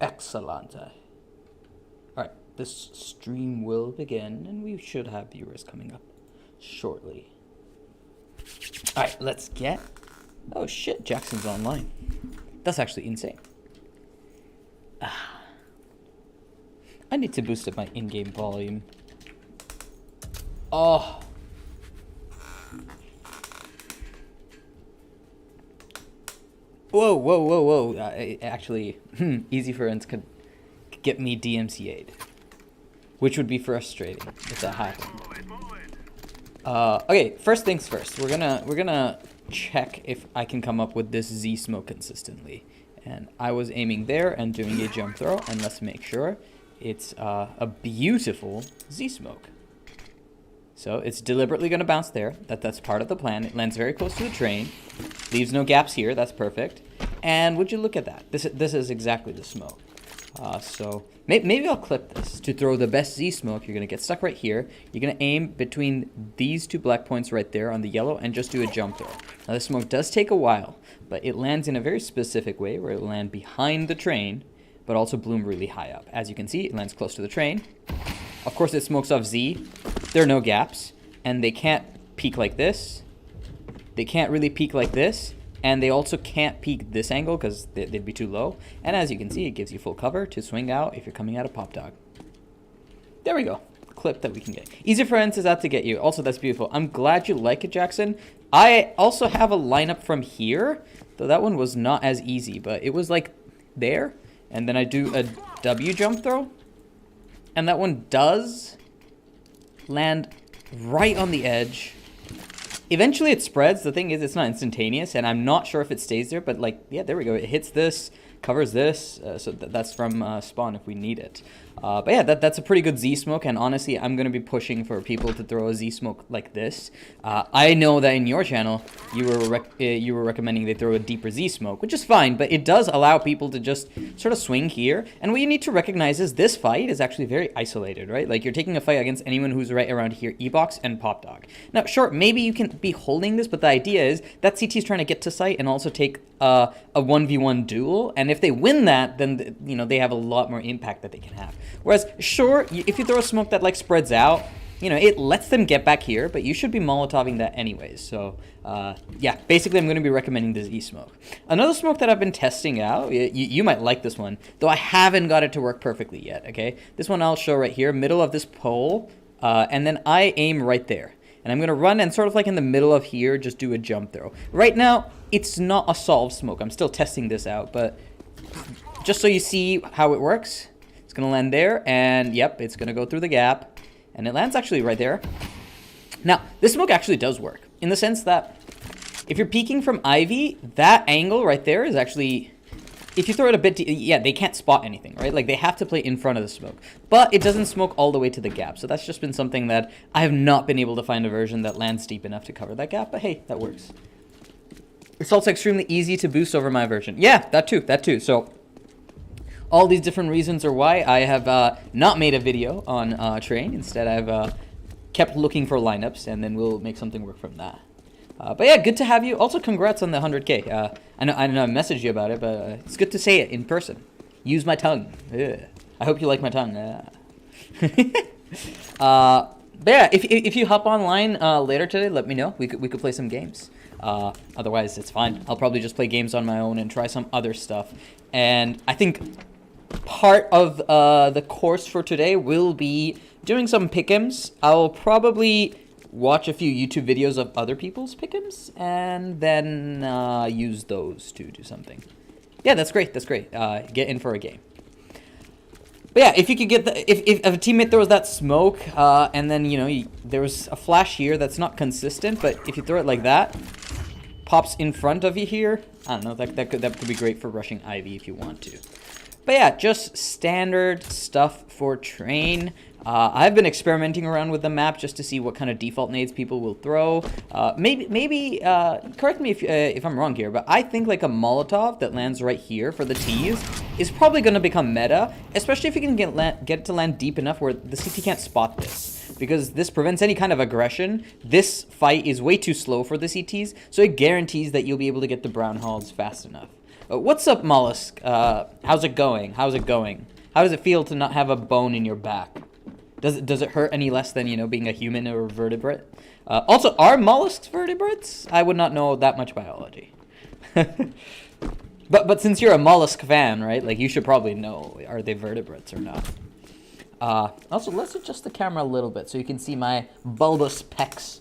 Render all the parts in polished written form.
Excellent. Alright, this stream will begin, and we should have viewers coming up shortly. Alright, let's get... Oh shit, Jackson's online. That's actually insane. I need to boost up my in-game volume. Oh. Whoa. Actually, easy friends could get me DMCA'd. Which would be frustrating if that happened. Okay, first things first. We're gonna check if I can come up with this Z smoke consistently. And I was aiming there and doing a jump throw, and let's make sure it's a beautiful Z smoke. So it's deliberately going to bounce there. That's part of the plan. It lands very close to the train, leaves no gaps here. That's perfect. And would you look at that? This is exactly the smoke. So maybe I'll clip this to throw the best Z smoke. You're going to get stuck right here. You're going to aim between these two black points right there on the yellow and just do a jump throw. Now the smoke does take a while, but it lands in a very specific way where it will land behind the train, but also bloom really high up. As you can see, it lands close to the train. Of course, it smokes off Z. There are no gaps, and they can't peak like this. They can't really peak like this, and they also can't peak this angle because they'd be too low. And as you can see, it gives you full cover to swing out if you're coming out of Pop Dog. There we go. Clip that we can get. Easy friends is out to get you. Also, that's beautiful. I'm glad you like it, Jackson. I also have a lineup from here, though that one was not as easy, but it was like there, and then I do a W jump throw, and that one does land right on the edge. Eventually it spreads. The thing is, it's not instantaneous, and I'm not sure if it stays there, but like, yeah, there we go. It hits this, covers this, so that's from Spawn if we need it. But yeah, that's a pretty good Z smoke, and honestly, I'm going to be pushing for people to throw a Z smoke like this. I know that in your channel, you were recommending they throw a deeper Z smoke, which is fine, but it does allow people to just sort of swing here. And what you need to recognize is this fight is actually very isolated, right? Like, you're taking a fight against anyone who's right around here, E-Box and Pop Dog. Now, sure, maybe you can be holding this, but the idea is that CT is trying to get to site and also take a 1v1 duel, and if they win that, then you know they have a lot more impact that they can have. Whereas, sure, if you throw a smoke that like spreads out, you know, it lets them get back here, but you should be Molotoving that anyways. So, yeah, basically I'm going to be recommending this E-smoke. Another smoke that I've been testing out, you might like this one, though I haven't got it to work perfectly yet, okay? This one I'll show right here, middle of this pole, and then I aim right there. And I'm going to run and sort of like in the middle of here, just do a jump throw. Right now, it's not a solved smoke. I'm still testing this out, but just so you see how it works, it's going to land there, and yep, it's going to go through the gap, and it lands actually right there. Now, this smoke actually does work, in the sense that if you're peeking from Ivy, that angle right there is actually... If you throw it a bit, yeah, they can't spot anything, right? Like, they have to play in front of the smoke. But it doesn't smoke all the way to the gap. So that's just been something that I have not been able to find a version that lands deep enough to cover that gap. But hey, that works. It's also extremely easy to boost over my version. Yeah, that too. So all these different reasons are why I have not made a video on Train. Instead, I've kept looking for lineups, and then we'll make something work from that. But yeah, good to have you. Also, congrats on the 100K. I know I messaged you about it, but it's good to say it in person. Use my tongue. Ugh. I hope you like my tongue. But yeah, if you hop online later today, let me know. We could play some games. Otherwise, it's fine. I'll probably just play games on my own and try some other stuff. And I think part of the course for today will be doing some pick'ems. I'll probably watch a few YouTube videos of other people's pick'ems, and then use those to do something. Yeah, that's great. That's great. Get in for a game. But yeah, if you could get the if a teammate throws that smoke, and then you know there was a flash here that's not consistent, but if you throw it like that, pops in front of you here. I don't know. That could be great for rushing Ivy if you want to. But yeah, just standard stuff for Train. I've been experimenting around with the map just to see what kind of default nades people will throw. Maybe correct me if I'm wrong here, but I think like a Molotov that lands right here for the T's is probably going to become meta, especially if you can get it to land deep enough where the CT can't spot this. because this prevents any kind of aggression. This fight is way too slow for the CTs, so it guarantees that you'll be able to get the brown hulls fast enough. What's up, Mollusk? How's it going? How's it going? How does it feel to not have a bone in your back? Does it hurt any less than, you know, being a human or a vertebrate? Also, are mollusks vertebrates? I would not know that much biology. But since you're a mollusk fan, right? Like, you should probably know, are they vertebrates or not? Also, let's adjust the camera a little bit so you can see my bulbous pecs.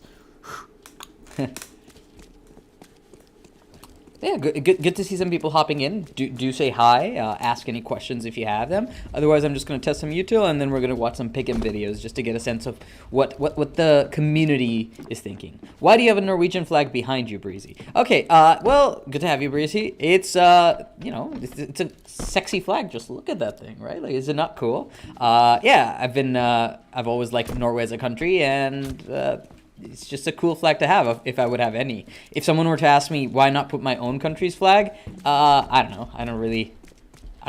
Yeah, good to see some people hopping in. Do say hi. Ask any questions if you have them. Otherwise, I'm just going to test some util, and then we're going to watch some pick'em videos just to get a sense of what the community is thinking. Why do you have a Norwegian flag behind you, Breezy? Okay, well, good to have you, Breezy. It's, you know, it's a sexy flag. Just look at that thing, right? Like, is it not cool? Yeah, I've always liked Norway as a country, and it's just a cool flag to have if I would have any. If someone were to ask me why not put my own country's flag, I don't know. I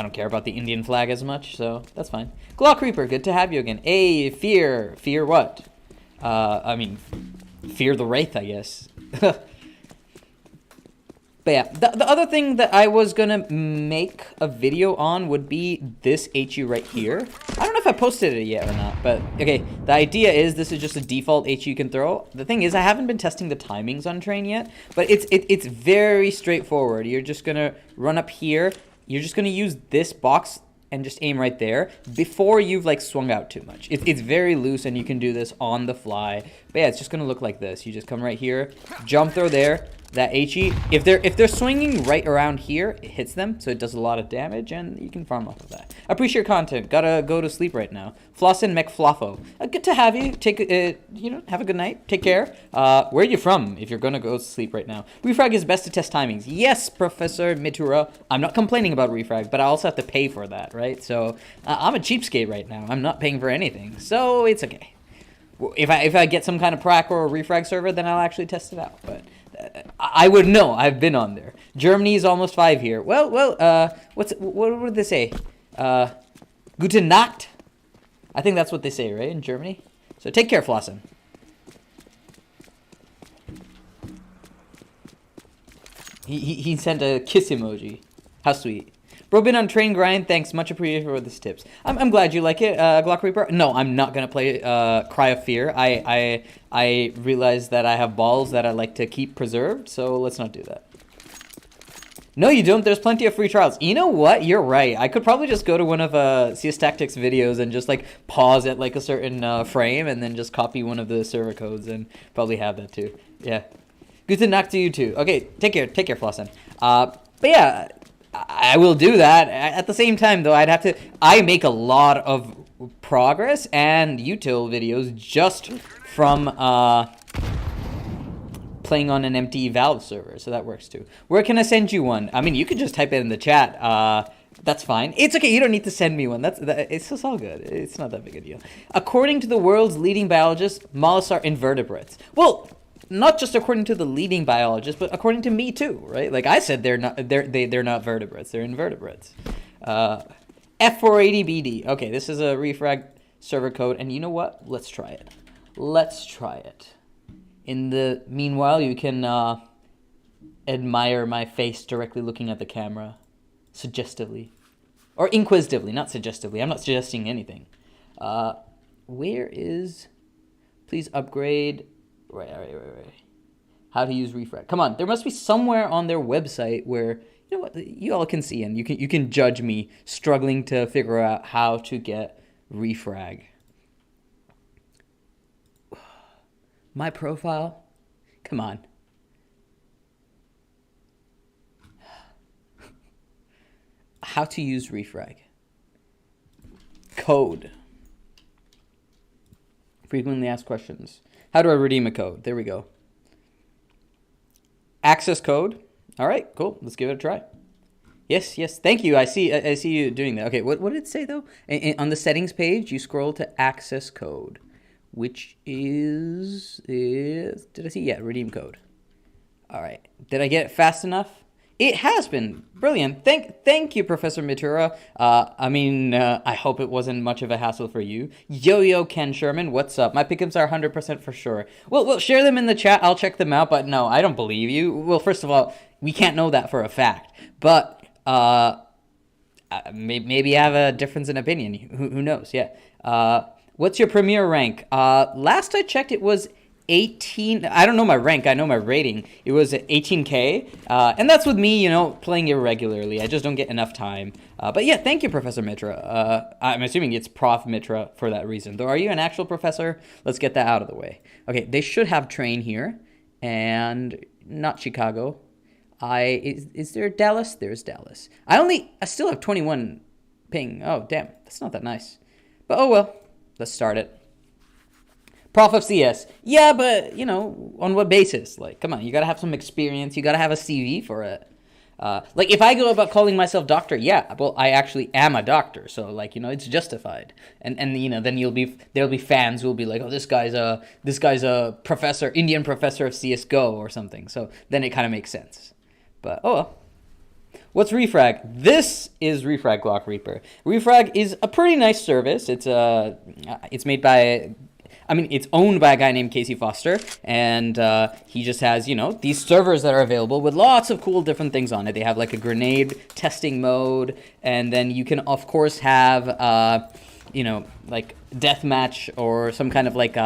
don't care about the Indian flag as much, so that's fine. Claw Creeper, good to have you again. Hey, fear what? I mean, fear the Wraith, I guess. But yeah, the other thing that I was gonna make a video on would be this HU right here. I don't know if I posted it yet or not, but okay, the idea is this is just a default HU you can throw. The thing is, I haven't been testing the timings on train yet, but it's very straightforward. You're just gonna run up here. You're just gonna use this box and just aim right there before you've like swung out too much. It's very loose and you can do this on the fly. But yeah, it's just gonna look like this. You just come right here, jump throw there. That HE, if they're swinging right around here, it hits them, so it does a lot of damage, and you can farm off of that. I appreciate your content. Gotta go to sleep right now. Flossin McFluffo. Good to have you. Take you know, have a good night. Take care. Where are you from? If you're gonna go to sleep right now. Refrag is best to test timings. Yes, Professor Mitura. I'm not complaining about Refrag, but I also have to pay for that, right? So I'm a cheapskate right now. I'm not paying for anything, so it's okay. If I get some kind of prac or a Refrag server, then I'll actually test it out. But I would know. I've been on there. Germany is almost 5 here. Well, what would they say? Gute Nacht? I think that's what they say, right, in Germany? So take care, Flossen. He sent a kiss emoji. How sweet. Bro, been on train grind. Thanks, much appreciated for this tips. I'm glad you like it, Glock Reaper. No, I'm not gonna play Cry of Fear. I realize that I have balls that I like to keep preserved, so let's not do that. No, you don't. There's plenty of free trials. You know what? You're right. I could probably just go to one of CS Tactics videos and just like pause at like a certain frame and then just copy one of the server codes and probably have that too. Yeah. Good to knock to you too. Okay, take care, Flossen. But yeah. I will do that. At the same time, though, I make a lot of progress and util videos just from playing on an empty Valve server, so that works too. Where can I send you one? I mean, you could just type it in the chat. That's fine. It's okay. You don't need to send me one. It's just all good. It's not that big a deal. According to the world's leading biologists, mollusks are invertebrates. Well, not just according to the leading biologist, but according to me too, right? Like I said, they're not vertebrates. They're invertebrates. F480BD. Okay, this is a Refrag server code, and you know what? Let's try it. Let's try it. In the meanwhile, you can admire my face directly looking at the camera, suggestively, or inquisitively, not suggestively. I'm not suggesting anything. Where is? Please upgrade. Right. How to use Refrag. Come on, there must be somewhere on their website where, you know what, you all can see, and you can judge me struggling to figure out how to get Refrag. My profile? Come on. How to use Refrag. Code. Frequently asked questions. How do I redeem a code? There we go. Access code. All right, cool. Let's give it a try. Yes. Thank you. I see you doing that. Okay, what did it say though? On the settings page, you scroll to access code, which is did I see? Yeah, redeem code. All right. Did I get it fast enough? It has been brilliant. Thank you, Professor Mitura. I hope it wasn't much of a hassle for you. Yo Ken Sherman, what's up? My pickups are 100% for sure. Well, share them in the chat. I'll check them out. But no, I don't believe you. Well, first of all, we can't know that for a fact. But maybe I have a difference in opinion. Who knows? Yeah. What's your premier rank? Last I checked, it was 18. I don't know my rank. I know my rating. It was 18K. And that's with me, playing irregularly. I just don't get enough time. But yeah, thank you, Professor Mitra. I'm assuming it's Prof. Mitra for that reason. Though, are you an actual professor? Let's get that out of the way. Okay, they should have train here. And not Chicago. Is there Dallas? There's Dallas. I still have 21 ping. Oh, damn. That's not that nice. But oh well. Let's start it. Prof of CS. Yeah, but, on what basis? Like, come on, you gotta have some experience. You gotta have a CV for it. Like, if I go about calling myself doctor, yeah, well, I actually am a doctor. So, like, it's justified. And then there'll be fans who will be like, oh, this guy's a professor, Indian professor of CSGO or something. So then it kind of makes sense. But, oh well. What's Refrag? This is Refrag Glock Reaper. Refrag is a pretty nice service. It's made by... it's owned by a guy named Casey Foster, and he just has, these servers that are available with lots of cool different things on it. They have, like, a grenade testing mode, and then you can, of course, have, like, deathmatch or some kind of, like,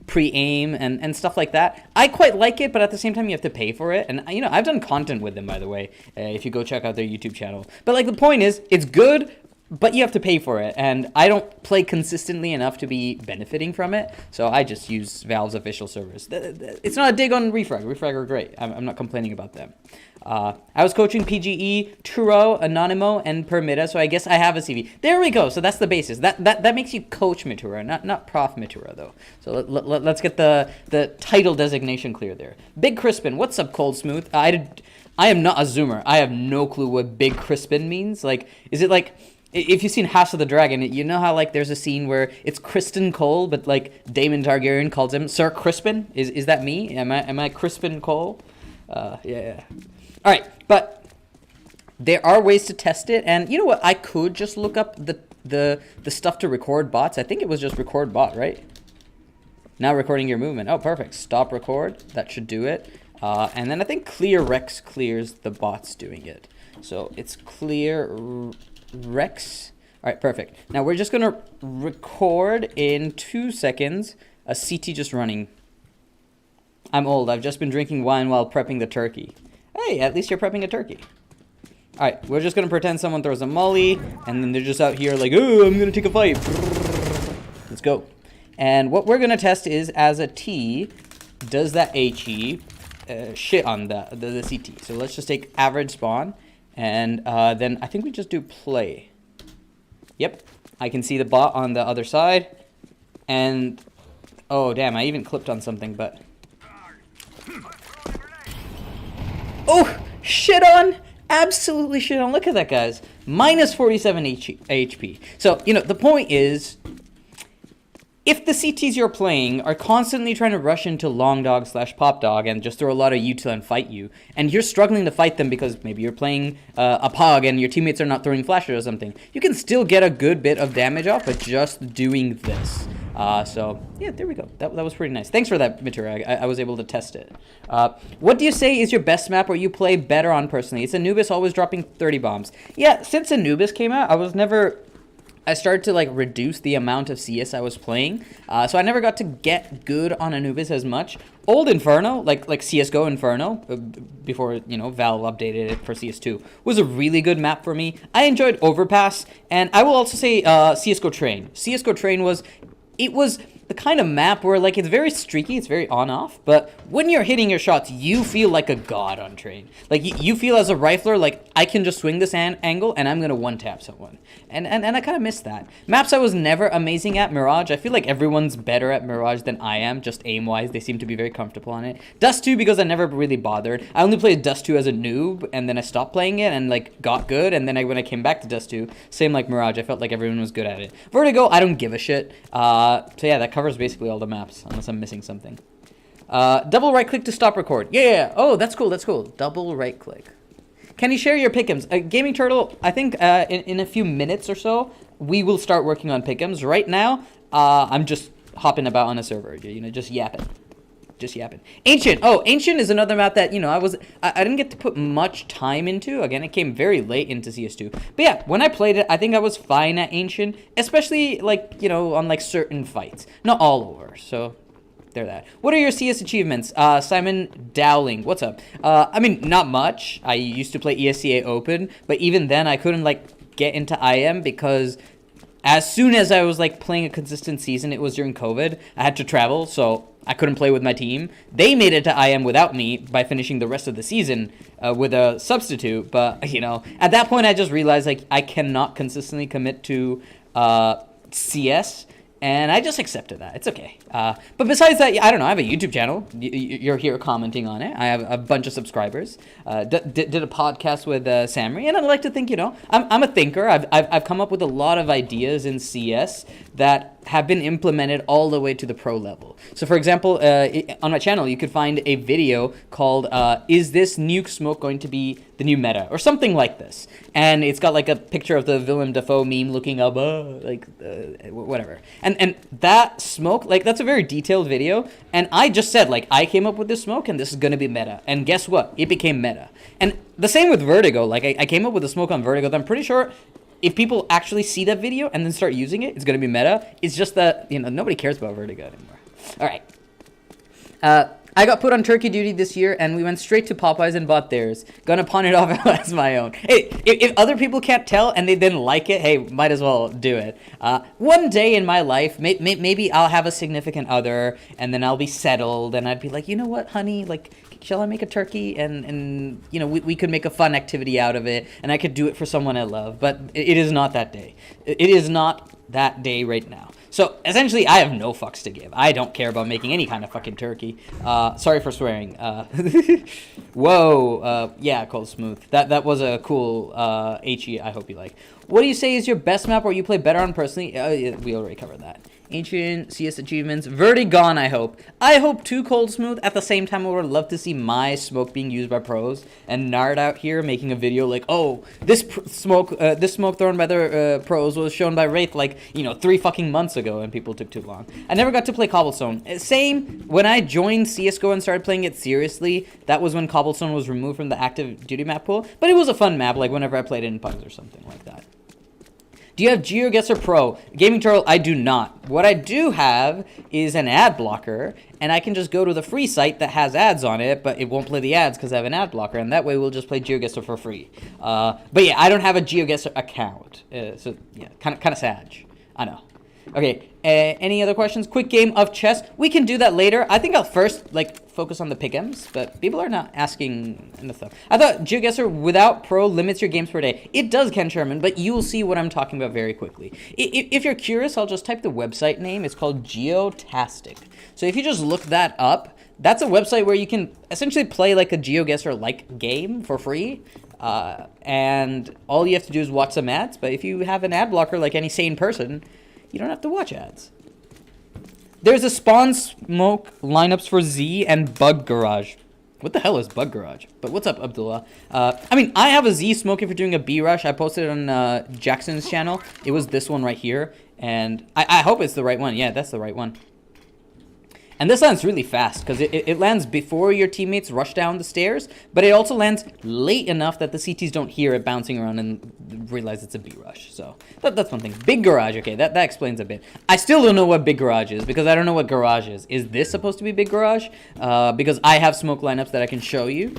pre-aim and stuff like that. I quite like it, but at the same time, you have to pay for it. And, I've done content with them, by the way, if you go check out their YouTube channel. But, like, the point is, it's good, but you have to pay for it, and I don't play consistently enough to be benefiting from it, so I just use Valve's official servers. It's not a dig on Refrag. Refrag are great. I'm not complaining about them. I was coaching PGE, Turo, Anonymous, and Permita, so I guess I have a CV. There we go. So that's the basis. That makes you Coach Mitura, not Prof Mitura, though. So let's get the title designation clear there. Big Crispin, what's up, Cold Smooth? I am not a Zoomer. I have no clue what Big Crispin means. Like, is it like... If you've seen House of the Dragon, you know how, like, there's a scene where it's Kristen Cole, but, like, Daemon Targaryen calls him Sir Crispin? Is that me? Am I Crispin Cole? Yeah. All right, but there are ways to test it, and you know what? I could just look up the stuff to record bots. I think it was just record bot, right? Now recording your movement. Oh, perfect. Stop record. That should do it. And then I think clear Rex clears the bots doing it. So it's clear... Rex. All right, perfect. Now we're just going to record in 2 seconds a CT just running. I'm old. I've just been drinking wine while prepping the turkey. Hey, at least you're prepping a turkey. All right, we're just going to pretend someone throws a molly, and then they're just out here like, oh, I'm going to take a fight. Let's go. And what we're going to test is, as a T, does that HE shit on the CT. So let's just take average spawn. And then I think we just do play. Yep, I can see the bot on the other side. And, oh damn, I even clipped on something, but... Oh, shit on! Absolutely shit on. Look at that, guys. Minus 47 HP. So, the point is... If the CTs you're playing are constantly trying to rush into long dog / pop dog and just throw a lot of util and fight you, and you're struggling to fight them because maybe you're playing a pog and your teammates are not throwing flashes or something, you can still get a good bit of damage off by just doing this. So, yeah, there we go. That was pretty nice. Thanks for that, Mitura. I was able to test it. What do you say is your best map or you play better on personally? It's Anubis always dropping 30 bombs. Yeah, since Anubis came out, I started to, like, reduce the amount of CS I was playing, so I never got to get good on Anubis as much. Old Inferno, like CSGO Inferno, before, Valve updated it for CS2, was a really good map for me. I enjoyed Overpass, and I will also say CSGO Train. CSGO Train was the kind of map where, like, it's very streaky, it's very on-off, but when you're hitting your shots, you feel like a god on Train. Like, you feel as a rifler, like, I can just swing this angle, and I'm gonna one-tap someone. And I kind of miss that. Maps I was never amazing at, Mirage. I feel like everyone's better at Mirage than I am, just aim-wise. They seem to be very comfortable on it. Dust 2, because I never really bothered. I only played Dust 2 as a noob, and then I stopped playing it, and, like, got good, and then when I came back to Dust 2, same like Mirage, I felt like everyone was good at it. Vertigo, I don't give a shit. So yeah, that covers basically all the maps, unless I'm missing something. Double right-click to stop record. Yeah. Oh, that's cool, Double right-click. Can you share your pick'ems? Gaming Turtle, I think in a few minutes or so, we will start working on pick'ems. Right now, I'm just hopping about on a server, just yapping. Just yapping. Ancient. Oh, Ancient is another map that, I didn't get to put much time into. Again, it came very late into CS2. But yeah, when I played it, I think I was fine at Ancient, especially, on, certain fights. Not all over, so there that. What are your CS achievements? Simon Dowling, what's up? Not much. I used to play ESCA Open, but even then, I couldn't, get into IM because as soon as I was, playing a consistent season, it was during COVID. I had to travel, so I couldn't play with my team. They made it to IM without me by finishing the rest of the season with a substitute. But, at that point, I just realized, I cannot consistently commit to CS. And I just accepted that. It's okay. But besides that, I don't know. I have a YouTube channel. You're here commenting on it. I have a bunch of subscribers. Did a podcast with Samri. And I'd like to think, I'm a thinker. I've come up with a lot of ideas in CS that have been implemented all the way to the pro level. So, for example, on my channel, you could find a video called, Is This Nuke Smoke Going to Be the New Meta? Or something like this. And it's got, a picture of the Willem Dafoe meme looking up, whatever. And that smoke, that's a very detailed video. And I just said, I came up with this smoke, and this is going to be meta. And guess what? It became meta. And the same with Vertigo. I came up with a smoke on Vertigo that I'm pretty sure if people actually see that video and then start using it, it's going to be meta. It's just that, nobody cares about Vertigo anymore. All right. I got put on turkey duty this year, and we went straight to Popeyes and bought theirs. Gonna pawn it off as my own. Hey, if other people can't tell and they didn't like it, hey, might as well do it. One day in my life, maybe I'll have a significant other, and then I'll be settled, and I'd be like, you know what, honey, shall I make a turkey? And we could make a fun activity out of it, and I could do it for someone I love. But it is not that day. It is not that day right now. So, essentially, I have no fucks to give. I don't care about making any kind of fucking turkey. Sorry for swearing. Whoa. Yeah, Cold Smooth. That was a cool HE I hope you like. What do you say is your best map or you play better on personally? Yeah, we already covered that. Ancient CS achievements. Vertigon, I hope. I hope too, Cold Smooth. At the same time, I would love to see my smoke being used by pros. And Nard out here making a video this smoke thrown by the pros was shown by Wraith 3 fucking months ago, and people took too long. I never got to play Cobblestone. Same, when I joined CSGO and started playing it seriously, that was when Cobblestone was removed from the active duty map pool. But it was a fun map, whenever I played it in Pugs or something like that. Do you have Geoguessr Pro? Gaming Turtle, I do not. What I do have is an ad blocker, and I can just go to the free site that has ads on it, but it won't play the ads because I have an ad blocker, and that way we'll just play Geoguessr for free. But yeah, I don't have a Geoguessr account, so yeah, kind of sad. I know. Okay, any other questions? Quick game of chess. We can do that later. I think I'll first, focus on the pick'ems, but people are not asking enough stuff. I thought Geoguessr without pro limits your games per day. It does, Ken Sherman, but you'll see what I'm talking about very quickly. If you're curious, I'll just type the website name. It's called Geotastic. So if you just look that up, that's a website where you can essentially play a Geoguessr-like game for free. And all you have to do is watch some ads, but if you have an ad blocker like any sane person, you don't have to watch ads. There's a spawn smoke lineups for Z and Bug Garage. What the hell is Bug Garage? But what's up, Abdullah? I have a Z smoke if you're doing a B rush. I posted it on Jackson's channel. It was this one right here. And I hope it's the right one. Yeah, that's the right one. And this lands really fast because it lands before your teammates rush down the stairs, but it also lands late enough that the CTs don't hear it bouncing around and realize it's a B rush. So that's one thing. Big Garage, okay, that explains a bit. I still don't know what Big Garage is because I don't know what Garage is. Is this supposed to be Big Garage? Because I have smoke lineups that I can show you.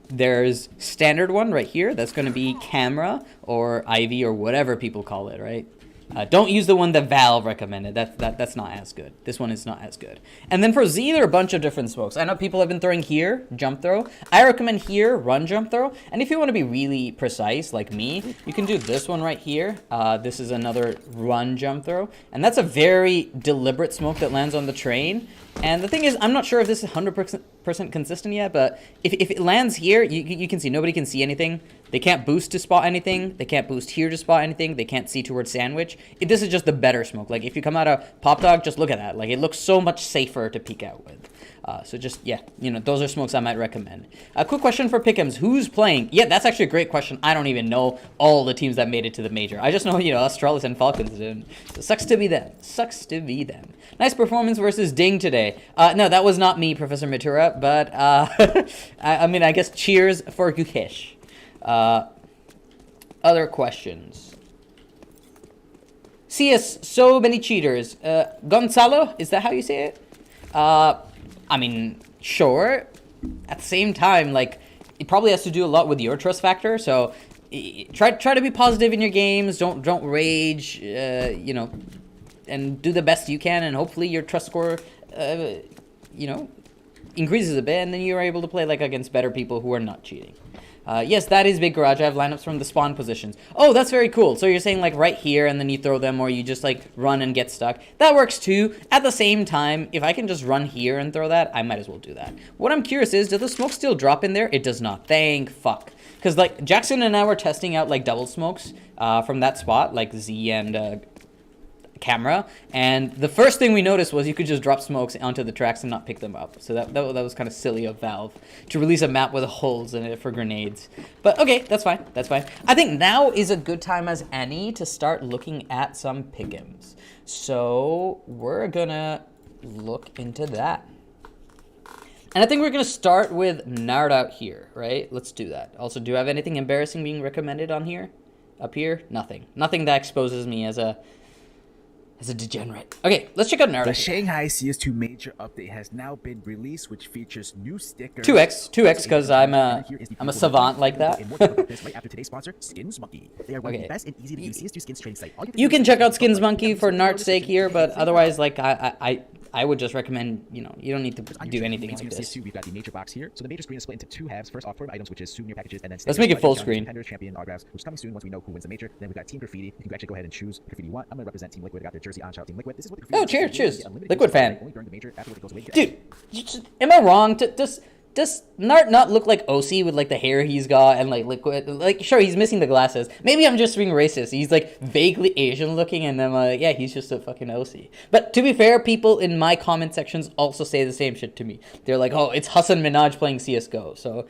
There's standard one right here. That's going to be Camera or Ivy or whatever people call it, right? Don't use the one that Valve recommended. That's not as good. This one is not as good. And then for Z, there are a bunch of different smokes. I know people have been throwing here, jump throw. I recommend here, run jump throw. And if you want to be really precise, like me, you can do this one right here. This is another run jump throw. And that's a very deliberate smoke that lands on the train. And the thing is, I'm not sure if this is 100% consistent yet, but if it lands here, you can see, nobody can see anything. They can't boost to spot anything. They can't boost here to spot anything. They can't see towards sandwich. This is just the better smoke. Like, if you come out of Pop Dog, just look at that. Like, it looks so much safer to peek out with. So just, yeah, you know, those are smokes I might recommend. A quick question for Pick'ems. Who's playing? Yeah, that's actually a great question. I don't even know all the teams that made it to the Major. I just know, you know, Australis and Falcons did. So sucks to be them. Sucks to be them. Nice performance versus Ding today. No, that was not me, Professor Matura, but, I mean, I guess cheers for Gukesh. Other questions. CS, so many cheaters. Gonzalo, is that how you say it? I mean, sure. At the same time, like, it probably has to do a lot with your trust factor. So try to be positive in your games. Don't rage. You know, and do the best you can, and hopefully your trust score, you know, increases a bit, and then you're able to play like against better people who are not cheating. Yes, that is Big Garage. I have lineups from the spawn positions. Oh, that's very cool. So you're saying like right here and then you throw them, or you just like run and get stuck. That works too. At the same time, if I can just run here and throw that, I might as well do that. What I'm curious is, does the smoke still drop in there? It does not. Thank fuck. Because like Jackson and I were testing out like double smokes from that spot, like Z and camera, and the first thing we noticed was you could just drop smokes onto the tracks and not pick them up. So that was kind of silly of Valve to release a map with holes in it for grenades. But okay, that's fine. That's fine. I think now is a good time as any to start looking at some pick'ems. So we're gonna look into that. And I think we're gonna start with Nard out here, right? Let's do that. Also, do I have anything embarrassing being recommended on here? Up here? Nothing. Nothing that exposes me as a degenerate. Okay, let's check out Naruto. The Shanghai CS2 Major update has now been released, which features new stickers. 2x, because I'm a savant like that. Right after today's sponsor, Skins Monkey. They are one of the best and easy to use CS2 skins trading site. You can check out Skins Monkey for Nart's sake here, but otherwise, like I would just recommend, you know, you don't need to do anything like this. We've got the Major box here. So the Major screen is split into two halves. First off, 4 items, which is souvenir packages, and then let's make it full screen. Champion autographs, which is coming soon once we know who wins the Major. Then we've got Team Graffiti. You can actually go ahead and choose graffiti you want. I'm gonna represent Team Liquid. I got their jersey on. Shout out Team Liquid. This is what the oh, cheers. Liquid fan. Dude, am I wrong? Does Nart not look like OC with like the hair he's got and like Liquid? Like, sure, he's missing the glasses. Maybe I'm just being racist. He's like vaguely Asian looking, and I'm like, yeah, he's just a fucking OC. But to be fair, people in my comment sections also say the same shit to me. They're like, oh, it's Hassan Minaj playing CSGO. So,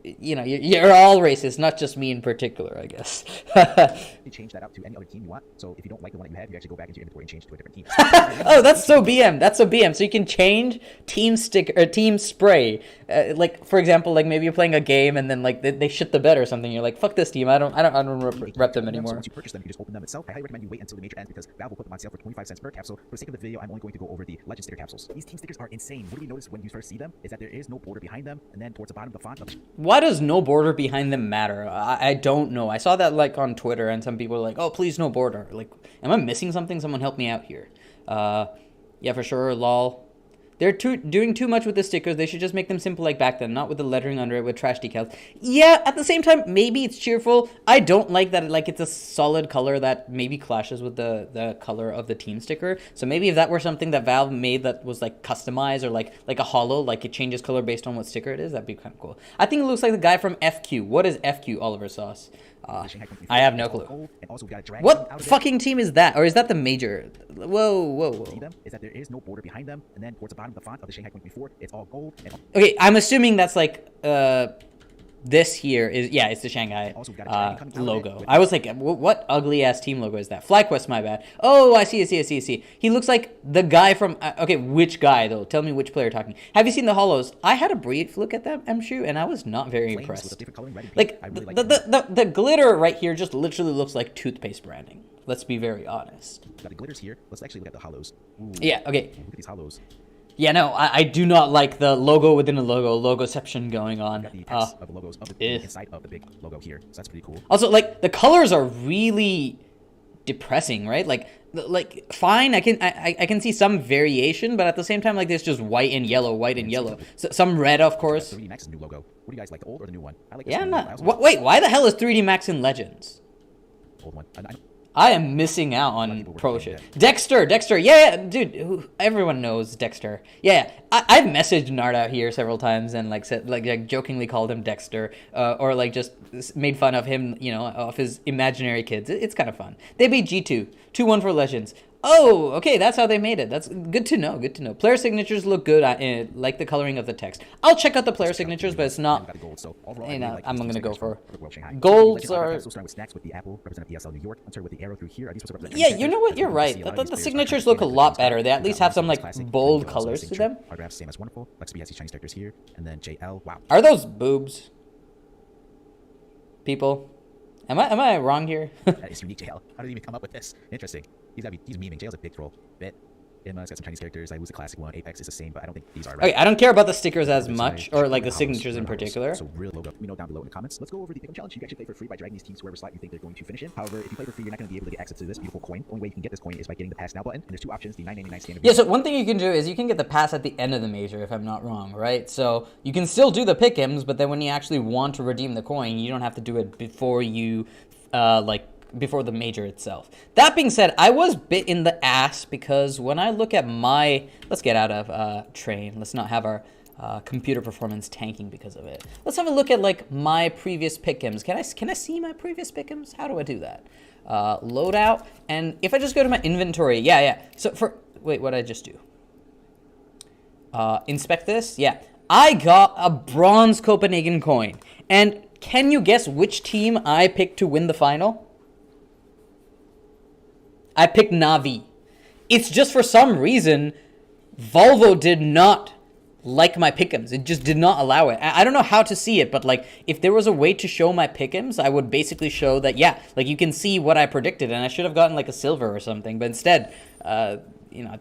you know, you're all racist, not just me in particular, I guess. You change that out to any other team you want. So if you don't like the one that you have, you actually go back into your inventory and change to a different team. Oh, that's so BM. That's so BM. So you can change team stick or team spray. Like, for example, like maybe you're playing a game and then like they shit the bed or something. You're like, fuck this team. I don't rep them anymore. So once you purchase them, you can just open them itself. I highly recommend you wait until the Major ends because Valve will put them on sale for 25 cents per capsule. For the sake of the video, I'm only going to go over the Legend sticker capsules. These team stickers are insane. What do we notice when you first see them is that there is no border behind them, and then towards the bottom of the font. Why does no border behind them matter? I don't know. I saw that like on Twitter, and some people were like, oh, please no border. Like, am I missing something? Someone help me out here. Yeah, for sure, lol. They're doing too much with the stickers. They should just make them simple like back then, not with the lettering under it with trash decals. Yeah, at the same time, maybe it's cheerful. I don't like that like it's a solid color that maybe clashes with the color of the team sticker. So maybe if that were something that Valve made that was like customized or like a holo, like it changes color based on what sticker it is, that'd be kind of cool. I think it looks like the guy from FQ. What is FQ, Oliver Sauce? I have no clue. What fucking team is that? Or is that the Major? Whoa. See them? Is that there is no border behind them, and then towards the bottom of the font of the Shanghai 24, it's all gold. Okay, I'm assuming that's like this here is, yeah, it's the Shanghai logo. I was like, what ugly ass team logo is that? FlyQuest, my bad. Oh, I see. He looks like the guy from, okay, which guy though? Tell me which player you're talking. Have you seen the holos? I had a brief look at them, Mshu, and I was not very impressed. Like, the glitter right here just literally looks like toothpaste branding. Let's be very honest. Got the glitters here. Let's actually look at the holos. Ooh, yeah, okay. Look at these holos. Yeah, no, I do not like the logo within a logoception going on. Got the text of the logos of the inside of the big logo here, so that's pretty cool. Also, like, the colors are really depressing, right? Like fine, I can see some variation, but at the same time, like, there's just white and yellow, So, some red, of course. 3D Max is a new logo. What do you guys like, the old or the new one? I like this yeah, one. wait, why the hell is 3D Max in Legends? Old one. I am missing out on people were pro playing shit. Dexter, yeah, dude, everyone knows Dexter. Yeah, I've messaged Nard out here several times and like said, like jokingly called him Dexter, or like just made fun of him, you know, of his imaginary kids. It's kind of fun. They beat G2, 2-1 for Legends. Oh, okay, that's how they made it. That's good to know. Good to know. Player signatures look good. I like the coloring of the text. I'll check out the player signatures, but it's not. You know, I'm gonna go for golds are. Starting with snacks with the apple representing PSL New York. Enter with the arrow through here. Are these supposed to represent Yeah, you know what? You're right. The signatures look a lot better. They at least have some like bold colors to them. Autographs same as wonderful. Lexby has these Chinese characters here, and then JL. Wow. Are those boobs? People, am I wrong here? That is unique, JL. How did he even come up with this? Interesting. He's memeing. JL's a big troll. Bit. Emma's got some Chinese characters. I was the classic one. Apex is the same, but I don't think these are right. Okay, I don't care about the stickers as much, or like the signatures in particular. So real logo. Let me know down below in the comments. Let's go over the pick'em challenge. You can actually play for free by dragging these teams whoever slot you think they're going to finish in. However, if you play for free, you're not going to be able to get access to this beautiful coin. The only way you can get this coin is by getting the pass now button. And there's two options: the 9.99 standard. Yeah. So one thing you can do is you can get the pass at the end of the major, if I'm not wrong, right? So you can still do the pick'ems, but then when you actually want to redeem the coin, you don't have to do it before you, before the major itself. That being said, I was bit in the ass because when I look at my, let's get out of train. Let's not have our computer performance tanking because of it. Let's have a look at like my previous pick'ems. Can I see my previous pick'ems? How do I do that? Loadout, and if I just go to my inventory, yeah. So wait, what did I just do? Inspect this. Yeah, I got a bronze Copenhagen coin, and can you guess which team I picked to win the final? I picked Na'Vi. It's just for some reason, Volvo did not like my pick'ems. It just did not allow it. I don't know how to see it, but like if there was a way to show my pick'ems, I would basically show that, yeah, like you can see what I predicted, and I should have gotten like a silver or something, but instead, you know,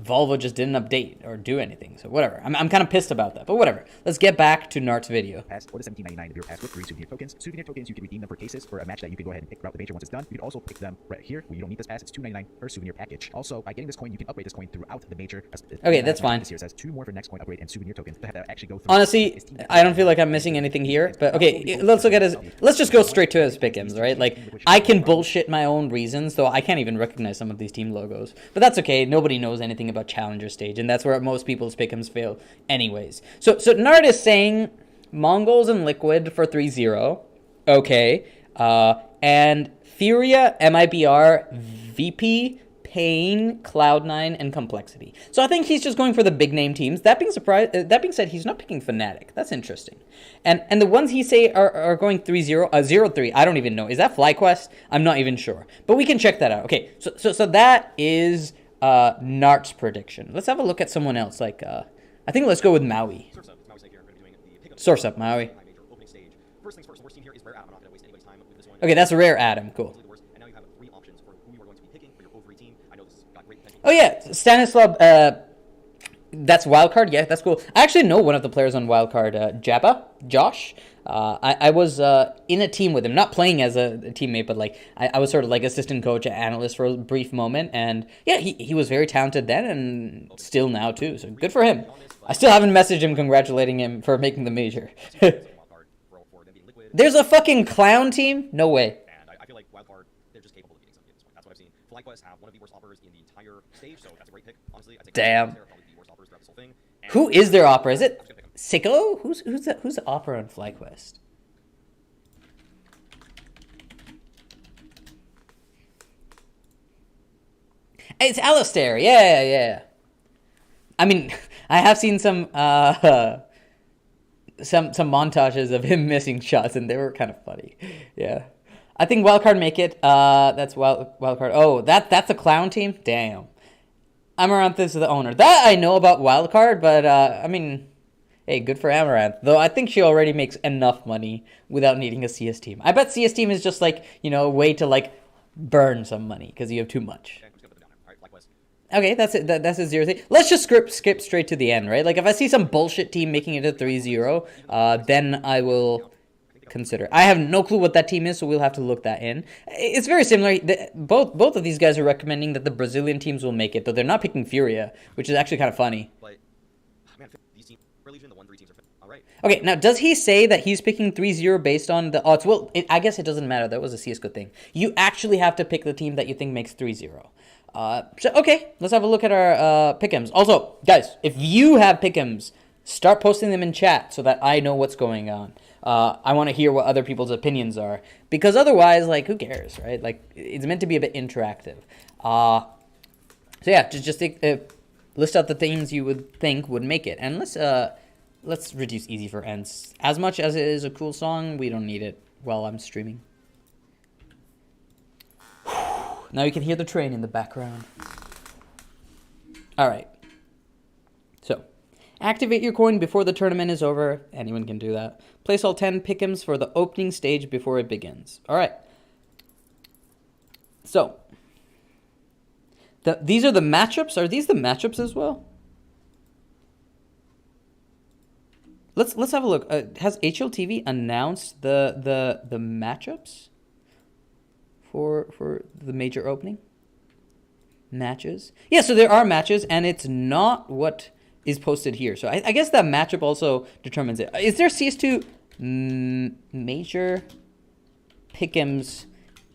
Volvo just didn't update or do anything. So whatever. I'm kind of pissed about that, but whatever. Let's get back to Nart's video. Pass or the 17.99 of your pass with 3 souvenir tokens. Souvenir tokens, you can redeem them for cases or a match that you can go ahead and pick throughout the major once it's done. You can also pick them right here. Well, you don't need this pass. It's $2.99 per souvenir package. Also, by getting this coin, you can upgrade this coin throughout the major. Okay, that's fine. This here says 2 more for next coin upgrade and souvenir tokens. That actually go through. Honestly, I don't feel like I'm missing anything here, but okay, let's look at his. Let's just go straight to his pick'ems, right? Like I can bullshit my own reasons, though I can't even recognize some of these team logos. But that's okay. Nobody knows anything about Challenger stage, and that's where most people's pick'ems fail anyways. So Nard is saying Mongols and Liquid for 3-0. Okay. And Furia, MIBR, VP, Pain, Cloud9, and Complexity. So I think he's just going for the big name teams. That being said, he's not picking Fnatic. That's interesting. And the ones he say are going 3-0, 0-3. I don't even know. Is that FlyQuest? I'm not even sure. But we can check that out. Okay. So that is Nart's prediction. Let's have a look at someone else. Like I think let's go with Maui. Source up, Maui. Okay, that's Rare Adam. Cool. Oh yeah, Stanislav. That's wildcard. Yeah, that's cool. I actually know one of the players on wildcard. Josh. I was in a team with him, not playing as a teammate, but like I was sort of like assistant coach, analyst for a brief moment, and yeah, he was very talented then and still now too. So good for him. I still haven't messaged him congratulating him for making the major. There's a fucking clown team? No way. And I feel like wildcard, they're just capable of beating somebody at this point. That's what I've seen. FlyQuest have one of the worst offers in the entire stage, so that's a great pick. Honestly, I'd say damn. they're probably the worst offers throughout this whole thing. Who is their opera? Is it Sicko? Who's the opera on FlyQuest? It's Alistair. Yeah. I mean, I have seen some montages of him missing shots, and they were kind of funny. Yeah. I think wildcard make it. That's wildcard. Oh, that's a clown team? Damn. Amaranth is the owner. That I know about wildcard, but I mean, hey, good for Amaranth. Though I think she already makes enough money without needing a CS team. I bet CS team is just like, you know, a way to like burn some money because you have too much. Okay, that's it. That's a 0-3. Let's just skip straight to the end, right? Like if I see some bullshit team making it a 3-0, then I will consider. I have no clue what that team is, so we'll have to look that in. It's very similar. Both of these guys are recommending that the Brazilian teams will make it, though they're not picking Furia, which is actually kind of funny. But man, these teams, for Legion, the 1-3 teams are all right. right. Okay, now does he say that he's picking 3-0 based on the odds? Well, I guess it doesn't matter. That was a CSGO thing. You actually have to pick the team that you think makes 3-0. So, okay, let's have a look at our pick'ems. Also, guys, if you have pick'ems, start posting them in chat so that I know what's going on. I want to hear what other people's opinions are. Because otherwise, like, who cares, right? Like, it's meant to be a bit interactive. So, yeah, just list out the teams you would think would make it. And let's reduce easy for ends. As much as it is a cool song, we don't need it while I'm streaming. Now you can hear the train in the background. All right. So, activate your coin before the tournament is over. Anyone can do that. Place all 10 pick'ems for the opening stage before it begins. All right. So, these are the matchups. Are these the matchups as well? Let's have a look. Has HLTV announced the matchups for the major opening matches? Yeah, so there are matches, and it's not what is posted here. So I guess that matchup also determines it. Is there CS2 major pick'ems?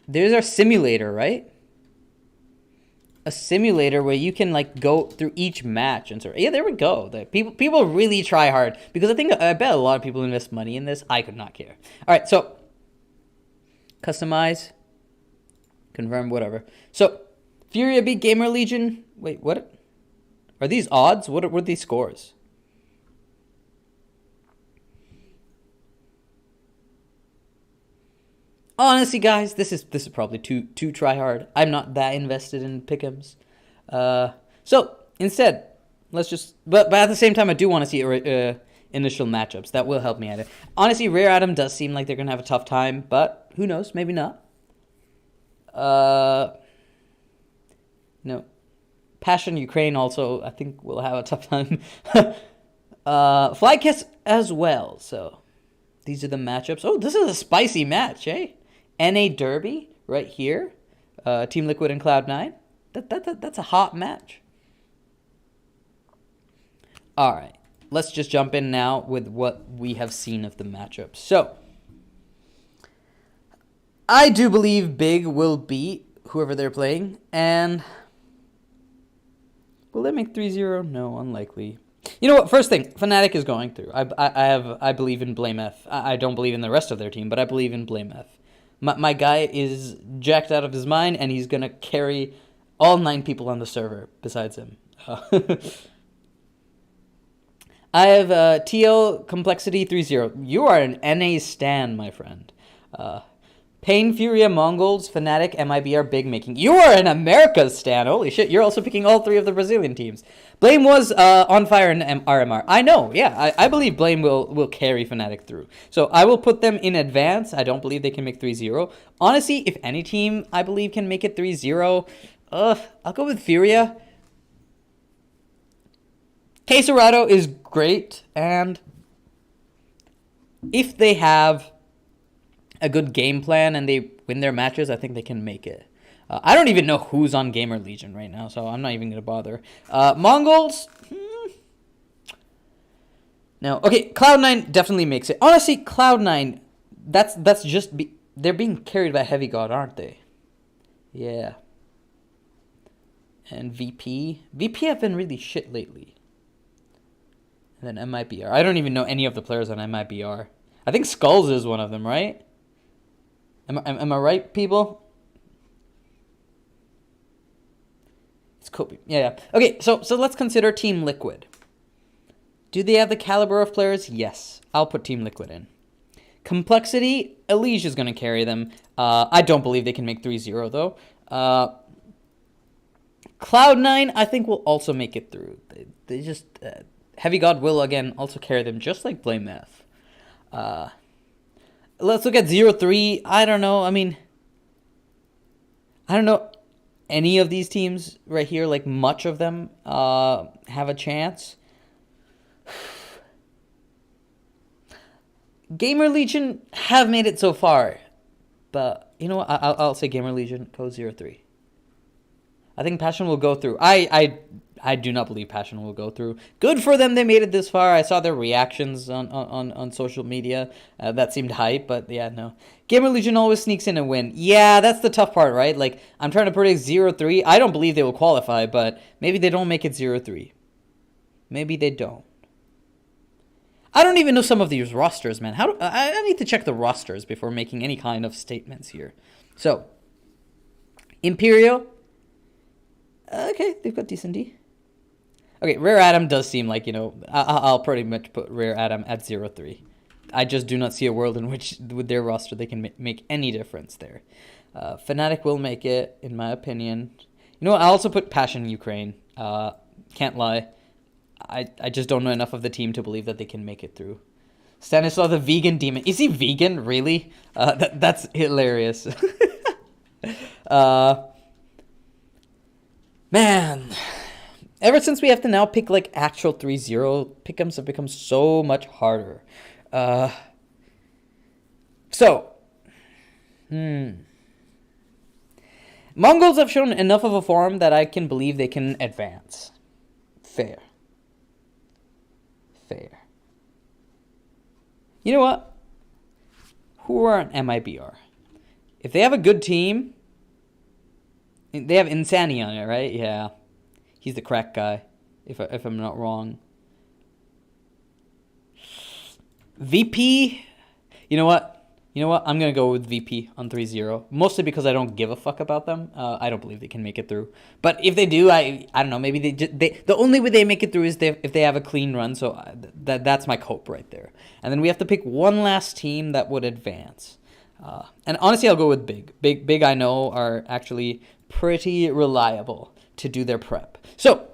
There's our simulator, right? A simulator where you can like go through each match and sort of, yeah, there we go. People really try hard because I bet a lot of people invest money in this. I could not care. All right, so customize, confirm, whatever. So Furia beat Gamer Legion. Wait, what? Are these odds? What are these scores? Honestly, guys, this is probably too try hard. I'm not that invested in pick'ems. So instead, let's just. But at the same time, I do want to see initial matchups. That will help me at it. Honestly, Rare Atom does seem like they're gonna have a tough time, but who knows? Maybe not. No. Passion Ukraine also, I think, will have a tough time. Flykiss as well. So these are the matchups. Oh, this is a spicy match, eh? NA Derby right here. Team Liquid and Cloud9. That's a hot match. All right. Let's just jump in now with what we have seen of the matchups. So, I do believe Big will beat whoever they're playing. And will they make 3-0? No, unlikely. You know what? First thing, Fnatic is going through. I believe in Blame F. I don't believe in the rest of their team, but I believe in Blame F. My guy is jacked out of his mind, and he's gonna carry all 9 people on the server besides him. I have TL Complexity 3-0. You are an NA stan, my friend. Pain, Furia, Mongols, Fnatic, MIBR, Big making. You are an America's stan. Holy shit, you're also picking all 3 of the Brazilian teams. Blame was on fire in RMR. I know, yeah. I believe Blame will carry Fnatic through. So I will put them in advance. I don't believe they can make 3-0. Honestly, if any team I believe can make it 3-0, I'll go with Furia. Quesorado is great, and if they have a good game plan and they win their matches, I think they can make it. I don't even know who's on Gamer Legion right now, so I'm not even going to bother. Mongols? No. Okay, Cloud9 definitely makes it. Honestly, Cloud9, that's just... they're being carried by Heavy God, aren't they? Yeah. And VP? VP have been really shit lately. And then MIBR. I don't even know any of the players on MIBR. I think Skulls is one of them, right? Am I right, people? It's Kobe. Yeah. Okay, so let's consider Team Liquid. Do they have the caliber of players? Yes. I'll put Team Liquid in. Complexity, Elige is going to carry them. I don't believe they can make 3-0, though. Cloud9, I think, will also make it through. They just... Heavy God will, again, also carry them, just like Blame F. Let's look at 0-3. I don't know. I mean, I don't know any of these teams right here, like much of them, have a chance. Gamer Legion have made it so far. But, you know what? I'll say Gamer Legion goes 0-3. I think Passion will go through. I I do not believe Passion will go through. Good for them, they made it this far. I saw their reactions on social media. That seemed hype, but yeah, no. Gamer Legion always sneaks in and win. Yeah, that's the tough part, right? Like, I'm trying to predict 0-3. I don't believe they will qualify, but maybe they don't make it 0-3. Maybe they don't. I don't even know some of these rosters, man. I need to check the rosters before making any kind of statements here. So, Imperial. Okay, they've got decent D. Okay, Rare Atom does seem like, I'll pretty much put Rare Atom at 0-3. I just do not see a world in which, with their roster, they can make any difference there. Fnatic will make it, in my opinion. You know what? I also put Passion Ukraine. Can't lie. I just don't know enough of the team to believe that they can make it through. Stanislaw the vegan demon. Is he vegan? Really? That's hilarious. Man. Ever since we have to now pick like actual 3-0, pick'ems have become so much harder. Mongols have shown enough of a form that I can believe they can advance. Fair. You know what? Who are an MIBR? If they have a good team, they have Insani on it, right? Yeah. He's the crack guy, if I'm not wrong. VP, you know what? I'm going to go with VP on 3-0. Mostly because I don't give a fuck about them. I don't believe they can make it through. But if they do, I don't know. Maybe the only way they make it through is if they have a clean run. So that's my hope right there. And then we have to pick one last team that would advance. And honestly, I'll go with Big. Big I know are actually pretty reliable to do their prep. So,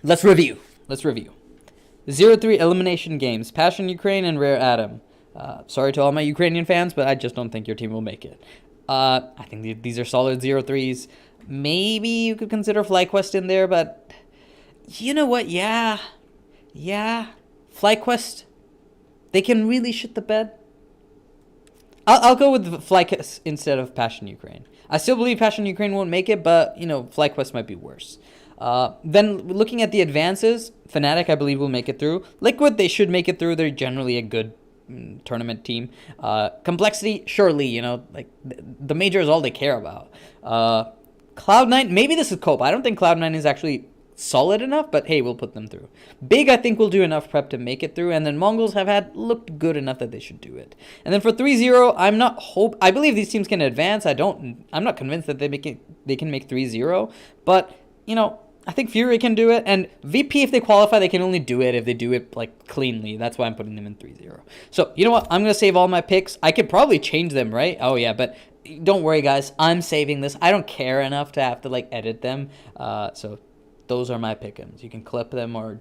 let's review. 0-3 elimination games. Passion Ukraine and Rare Atom. Sorry to all my Ukrainian fans, but I just don't think your team will make it. I think these are solid 0-3s. Maybe you could consider FlyQuest in there, but you know what? Yeah. FlyQuest, they can really shit the bed. I'll go with FlyQuest instead of Passion Ukraine. I still believe Passion Ukraine won't make it, but, FlyQuest might be worse. Then, looking at the advances, Fnatic, I believe, will make it through. Liquid, they should make it through. They're generally a good tournament team. Complexity, surely, the major is all they care about. Cloud9, maybe this is Cope. I don't think Cloud9 is actually solid enough, but hey, we'll put them through. Big, I think, will do enough prep to make it through, and then Mongols have looked good enough that they should do it. And then for 3-0, I believe these teams can advance. I'm not convinced that they can make 3-0, but I think Fury can do it, and VP, if they qualify, they can only do it if they do it cleanly. That's why I'm putting them in 3-0. So, you know what? I'm going to save all my picks. I could probably change them, right? Oh, yeah, but don't worry, guys. I'm saving this. I don't care enough to have to, edit them. So, those are my pick'ems. You can clip them or,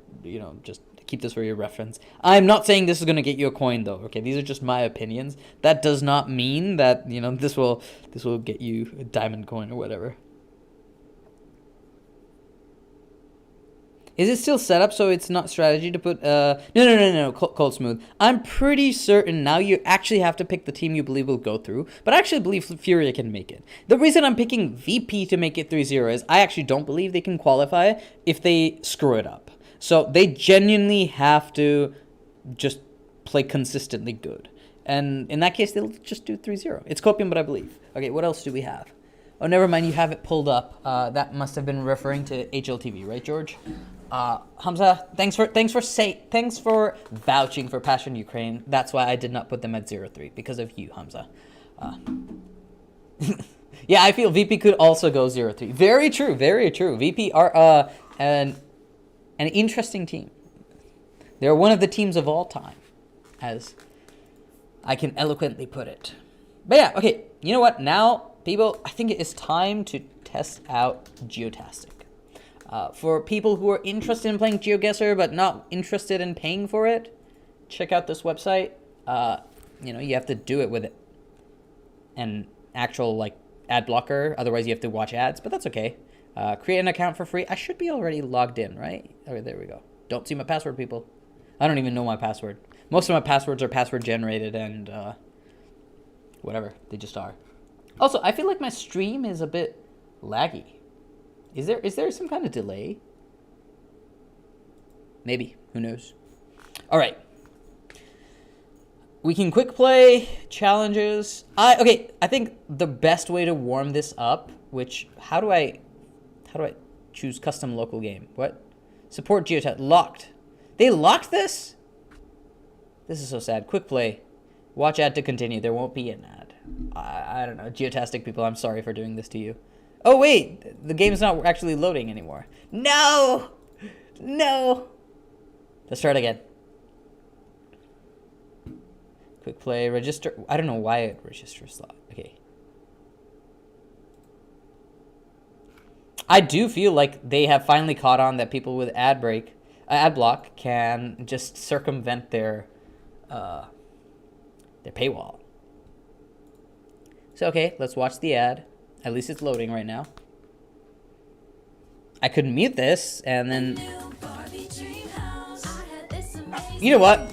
just keep this for your reference. I'm not saying this is going to get you a coin, though, okay? These are just my opinions. That does not mean that, this will get you a diamond coin or whatever. Is it still set up so it's not strategy to put... No, Cold Smooth. I'm pretty certain now you actually have to pick the team you believe will go through, but I actually believe Furia can make it. The reason I'm picking VP to make it 3-0 is I actually don't believe they can qualify if they screw it up. So they genuinely have to just play consistently good. And in that case, they'll just do 3-0. It's Copium, but I believe. Okay, what else do we have? Oh, never mind, you have it pulled up. That must have been referring to HLTV, right, George? Hamza, thanks for vouching for Passion Ukraine. That's why I did not put them at 0-3 because of you, Hamza. Yeah, I feel VP could also go 0-3. Very true. VP are an interesting team. They're one of the teams of all time, as I can eloquently put it. But yeah, okay. You know what? Now, people, I think it is time to test out Geotastic. For people who are interested in playing Geoguessr but not interested in paying for it, check out this website. You have to do it with an actual ad blocker. Otherwise, you have to watch ads, but that's okay. Create an account for free. I should be already logged in, right? Okay, there we go. Don't see my password, people. I don't even know my password. Most of my passwords are password generated and whatever. They just are. Also, I feel like my stream is a bit laggy. Is there some kind of delay? Maybe. Who knows? All right. We can quick play challenges. I think the best way to warm this up, which how do I choose custom local game? What? Support Geotastic locked. They locked this? This is so sad. Quick play. Watch ad to continue. There won't be an ad. I don't know. Geotastic people, I'm sorry for doing this to you. Oh wait, the game's not actually loading anymore. No! No! Let's start again. Quick play, register. I don't know why it registers slot. Okay. I do feel like they have finally caught on that people with ad block can just circumvent their paywall. So okay, let's watch the ad. At least it's loading right now. I could mute this and then. You know what?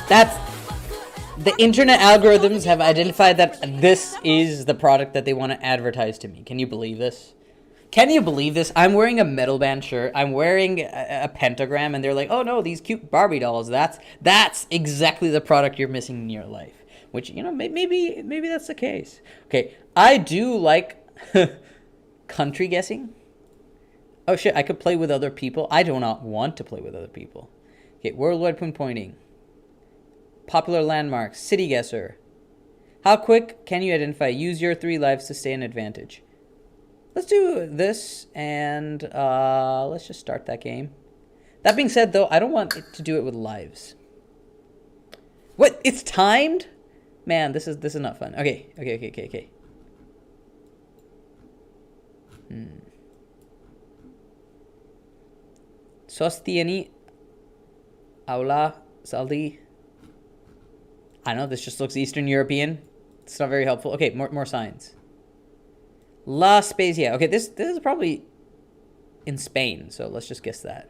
That's the internet algorithms have identified that this is the product that they want to advertise to me. Can you believe this? Can you believe this? I'm wearing a metal band shirt. I'm wearing a pentagram, and they're like, "Oh no, these cute Barbie dolls. That's exactly the product you're missing in your life." Which, you know, maybe that's the case. Okay, I do like country guessing. Oh shit, I could play with other people. I do not want to play with other people. Okay, worldwide pinpointing. Popular landmarks, city guesser. How quick can you identify? Use your 3 lives to stay in advantage. Let's do this, and let's just start that game. That being said, though, I don't want it to do it with lives. What? It's timed? Man, this is not fun. Okay. Sostieni Aula Saldi. I know this just looks Eastern European. It's not very helpful. Okay, more signs. La Spezia. Okay, this is probably in Spain, so let's just guess that.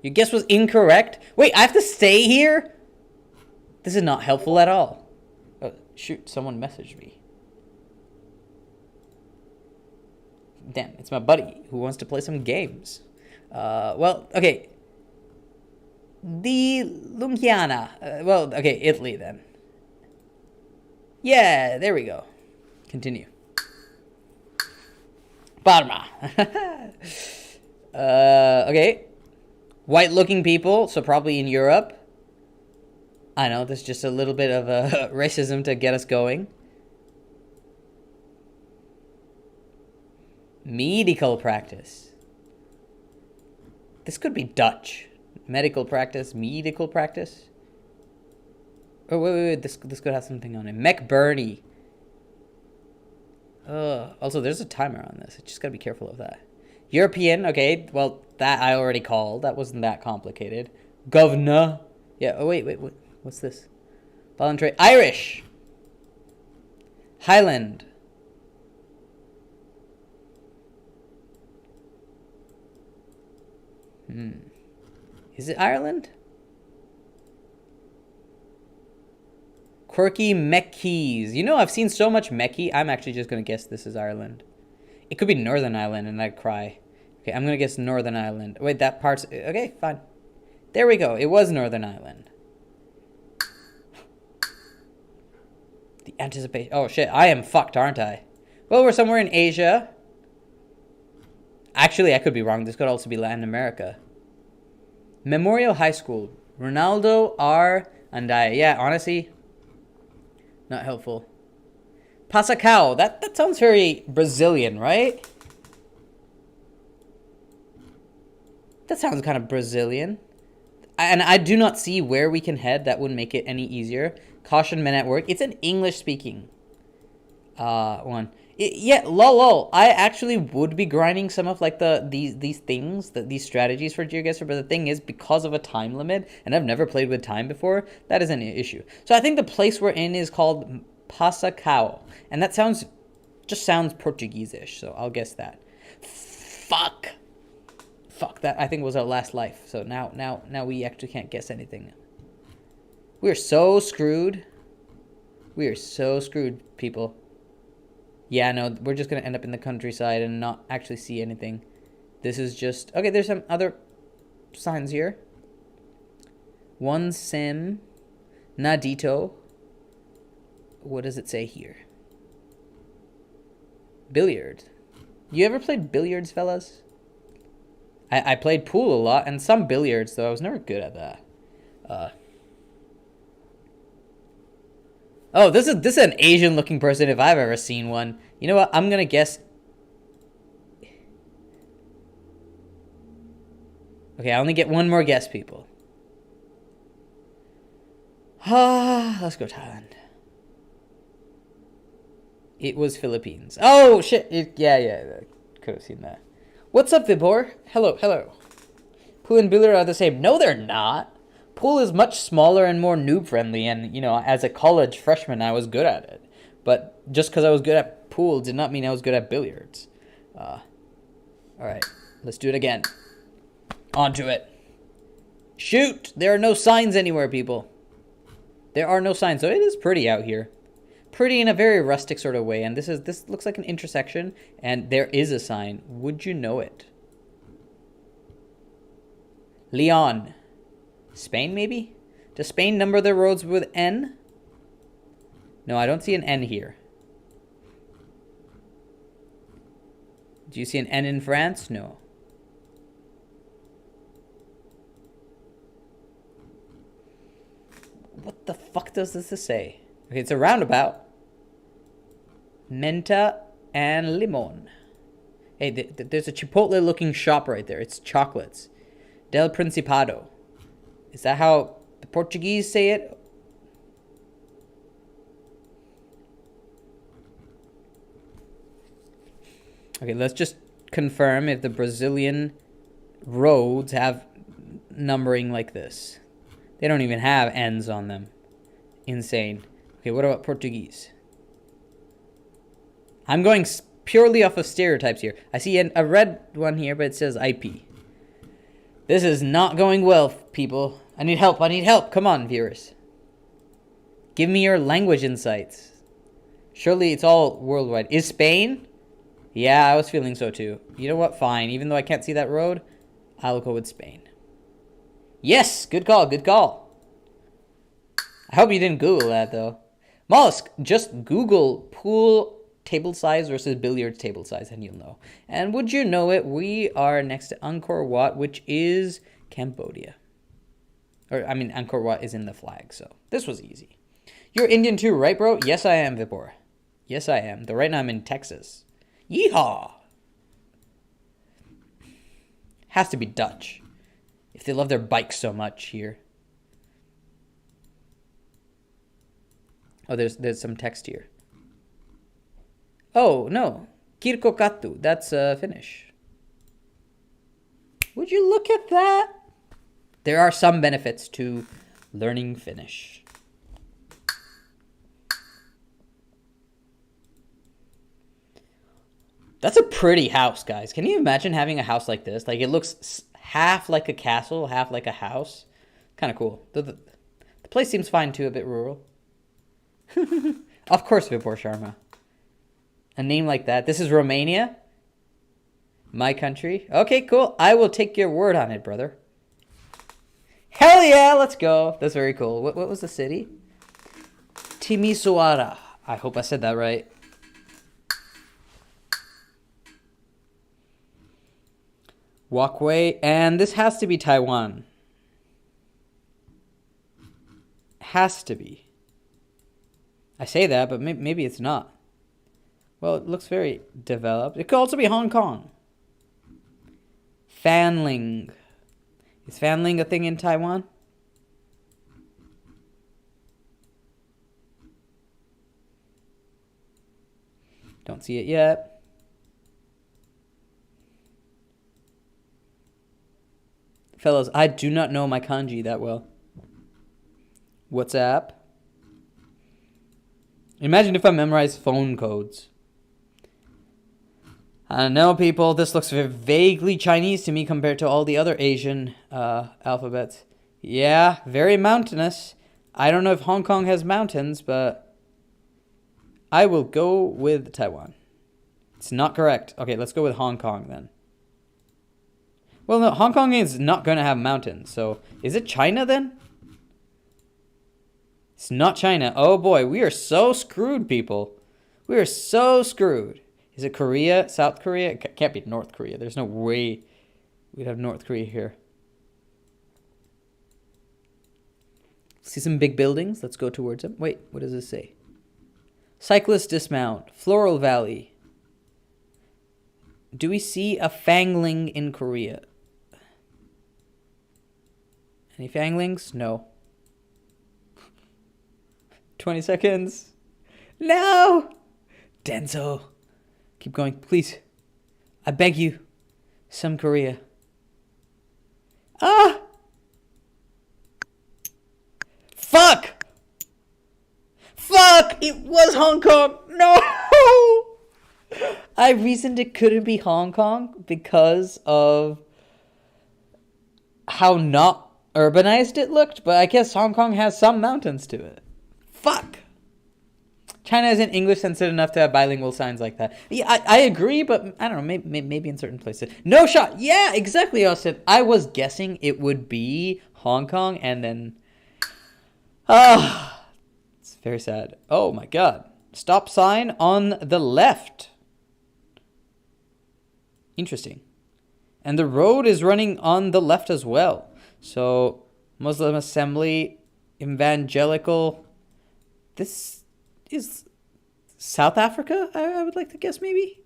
Your guess was incorrect? Wait, I have to stay here? This is not helpful at all. Oh, shoot, someone messaged me. Damn, it's my buddy who wants to play some games. Well, okay. Di Lumpiana. Well, okay, Italy then. Yeah, there we go. Continue. Parma. Okay. White-looking people, so probably in Europe. I know, there's just a little bit of racism to get us going. Medical practice. This could be Dutch. Medical practice, medical practice. Oh, wait. This could have something on it. McBurney. Also, there's a timer on this. I just gotta be careful of that. European, okay. Well, that I already called. That wasn't that complicated. Governor. Yeah, oh, wait. What's this? Voluntary. Irish. Highland. Is it Ireland? Quirky Meckies. You know, I've seen so much Mecky. I'm actually just going to guess this is Ireland. It could be Northern Ireland, and I'd cry. Okay, I'm going to guess Northern Ireland. Wait, that part's... Okay, fine. There we go. It was Northern Ireland. The anticipation... Oh, shit. I am fucked, aren't I? Well, we're somewhere in Asia. Actually, I could be wrong. This could also be Latin America. Memorial High School. Ronaldo R. Andaya. Yeah, honestly, not helpful. Pasacao. That sounds very Brazilian, right? That sounds kind of Brazilian. And I do not see where we can head that would make it any easier. Caution men at work. It's an English-speaking one. Yeah, lol. I actually would be grinding some of like these things, these strategies for Geoguessr, but the thing is, because of a time limit, and I've never played with time before, that is an issue. So I think the place we're in is called Pasacao, and that sounds Portuguese-ish, so I'll guess that. Fuck, that I think was our last life. So now we actually can't guess anything. We're so screwed. We are so screwed, people. Yeah, no, we're just going to end up in the countryside and not actually see anything. This is just... Okay, there's some other signs here. One sim. Nadito. What does it say here? Billiard. You ever played billiards, fellas? I played pool a lot and some billiards, though I was never good at that. Oh, this is an Asian-looking person if I've ever seen one. You know what? I'm gonna guess. Okay, I only get one more guess, people. Let's go Thailand. It was Philippines. Oh shit! Yeah. Could have seen that. What's up, Vibor? Hello. Pool and billiard are the same. No, they're not. Pool is much smaller and more noob-friendly, and, you know, as a college freshman, I was good at it. But just because I was good at pool did not mean I was good at billiards. Alright, let's do it again. On to it. Shoot! There are no signs anywhere, people. There are no signs, so it is pretty out here. Pretty in a very rustic sort of way, and this looks like an intersection, and there is a sign. Would you know it? Leon. Spain, maybe? Does Spain number their roads with N? No, I don't see an N here. Do you see an N in France? No. What the fuck does this say? Okay, it's a roundabout. Menta and limon. Hey, there's a Chipotle-looking shop right there. It's chocolates. Del Principado. Is that how the Portuguese say it? Okay, let's just confirm if the Brazilian roads have numbering like this. They don't even have N's on them. Insane. Okay, what about Portuguese? I'm going purely off of stereotypes here. I see a red one here, but it says IP. This is not going well, people. I need help. Come on, viewers. Give me your language insights. Surely it's all worldwide. Is Spain? Yeah, I was feeling so too. You know what? Fine. Even though I can't see that road, I'll go with Spain. Yes! Good call. I hope you didn't Google that, though. Mollusk, just Google pool table size versus billiards table size, and you'll know. And would you know it, we are next to Angkor Wat, which is Cambodia. Or, I mean, Angkor Wat is in the flag, so this was easy. You're Indian too, right, bro? Yes, I am, Vipor. Yes, I am. Though right now I'm in Texas. Yeehaw! Has to be Dutch. If they love their bikes so much here. Oh, there's some text here. Oh, no. Kirkokatu. That's Finnish. Would you look at that? There are some benefits to learning Finnish. That's a pretty house, guys. Can you imagine having a house like this? Like, it looks half like a castle, half like a house. Kind of cool. The place seems fine, too. A bit rural. Of course, Vipor Sharma. A name like that. This is Romania. My country. Okay, cool. I will take your word on it, brother. Hell yeah, let's go. That's very cool. What was the city? Timisoara. I hope I said that right. Walkway. And this has to be Taiwan. Has to be. I say that, but maybe it's not. Well, it looks very developed. It could also be Hong Kong. Fanling. Is Fanling a thing in Taiwan? Don't see it yet. Fellas, I do not know my kanji that well. WhatsApp. Imagine if I memorized phone codes. I don't know, people. This looks vaguely Chinese to me compared to all the other Asian alphabets. Yeah, very mountainous. I don't know if Hong Kong has mountains, but I will go with Taiwan. It's not correct. Okay, let's go with Hong Kong then. Well, no, Hong Kong is not going to have mountains. So, is it China then? It's not China. Oh boy, we are so screwed, people. We are so screwed. Is it Korea? South Korea? It can't be North Korea. There's no way we'd have North Korea here. See some big buildings? Let's go towards them. Wait, what does this say? Cyclists dismount. Floral Valley. Do we see a Fangling in Korea? Any Fanglings? No. 20 seconds. No! Denso. Keep going, please. I beg you. Some Korea. Ah! Fuck! Fuck! It was Hong Kong! No! I reasoned it couldn't be Hong Kong because of how not urbanized it looked, but I guess Hong Kong has some mountains to it. Fuck! China isn't English sensitive enough to have bilingual signs like that. Yeah, I agree, but I don't know, maybe in certain places. No shot! Yeah, exactly, Austin. I was guessing it would be Hong Kong, and then... Ah, it's very sad. Oh my god. Stop sign on the left. Interesting. And the road is running on the left as well. So, Muslim Assembly, Evangelical. This is South Africa, I would like to guess, maybe?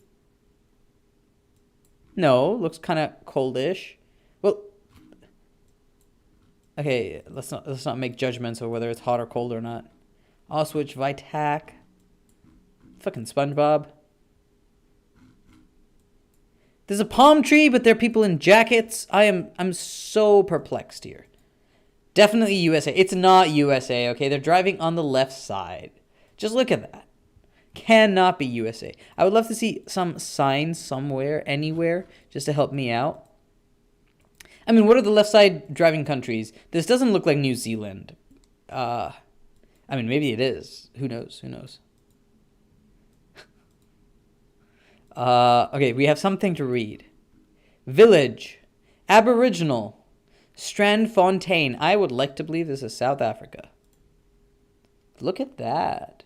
No, looks kind of coldish. Well, okay, let's not make judgments of whether it's hot or cold or not. Auschwitz, Vitac. Fucking SpongeBob. There's a palm tree, but there are people in jackets. I'm so perplexed here. Definitely USA. It's not USA, okay? They're driving on the left side. Just look at that. Cannot be USA. I would love to see some signs somewhere, anywhere, just to help me out. I mean, what are the left side driving countries? This doesn't look like New Zealand. I mean, maybe it is. Who knows? Who knows? Okay, we have something to read. Village. Aboriginal. Strandfontein. I would like to believe this is South Africa. Look at that.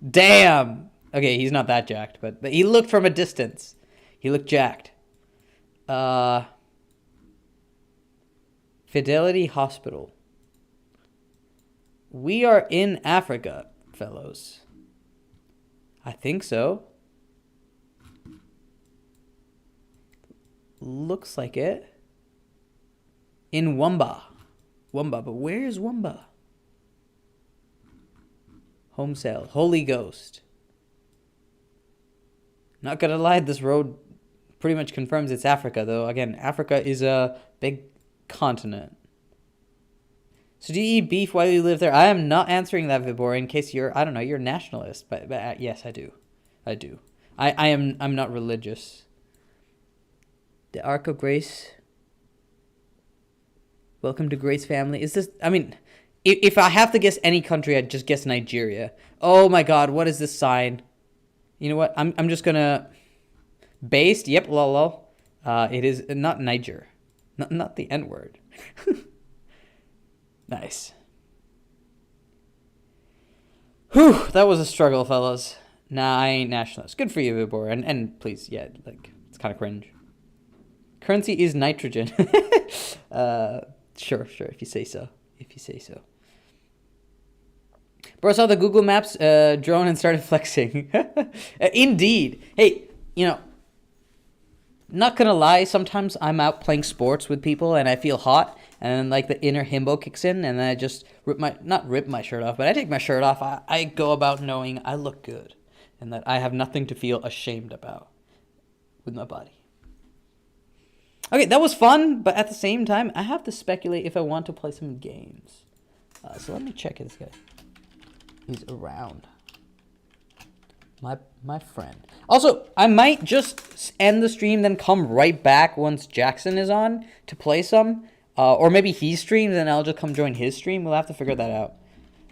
Damn. Okay, he's not that jacked, but he looked from a distance. He looked jacked. Fidelity Hospital. We are in Africa, fellows. I think so. Looks like it. In Wumba. Wumba, but where is Wumba? Home sale. Holy Ghost. Not gonna lie, this road pretty much confirms it's Africa, though. Again, Africa is a big continent. So do you eat beef while you live there? I am not answering that, Vibor, in case you're, I don't know, you're a nationalist. But yes, I do. I do. I'm not religious. The Ark of Grace. Welcome to Grace family. Is this, I mean, if I have to guess any country, I'd just guess Nigeria. Oh my god, what is this sign? You know what? I'm just gonna... Based? Yep, lol. It is not Niger. Not the N-word. Nice. Whew, that was a struggle, fellas. Nah, I ain't nationalist. Good for you, Vibor. And please, yeah, like, it's kind of cringe. Currency is nitrogen. Sure, if you say so. If you say so. Bro, saw the Google Maps drone and started flexing. Indeed. Hey, you know, not gonna lie, sometimes I'm out playing sports with people and I feel hot. And then, like, the inner himbo kicks in, and then I just not rip my shirt off, but I take my shirt off. I go about knowing I look good and that I have nothing to feel ashamed about with my body. Okay, that was fun, but at the same time, I have to speculate if I want to play some games. So let me check this guy. He's around. My friend. Also, I might just end the stream, then come right back once Jackson is on to play some. Or maybe he streams and I'll just come join his stream. We'll have to figure that out.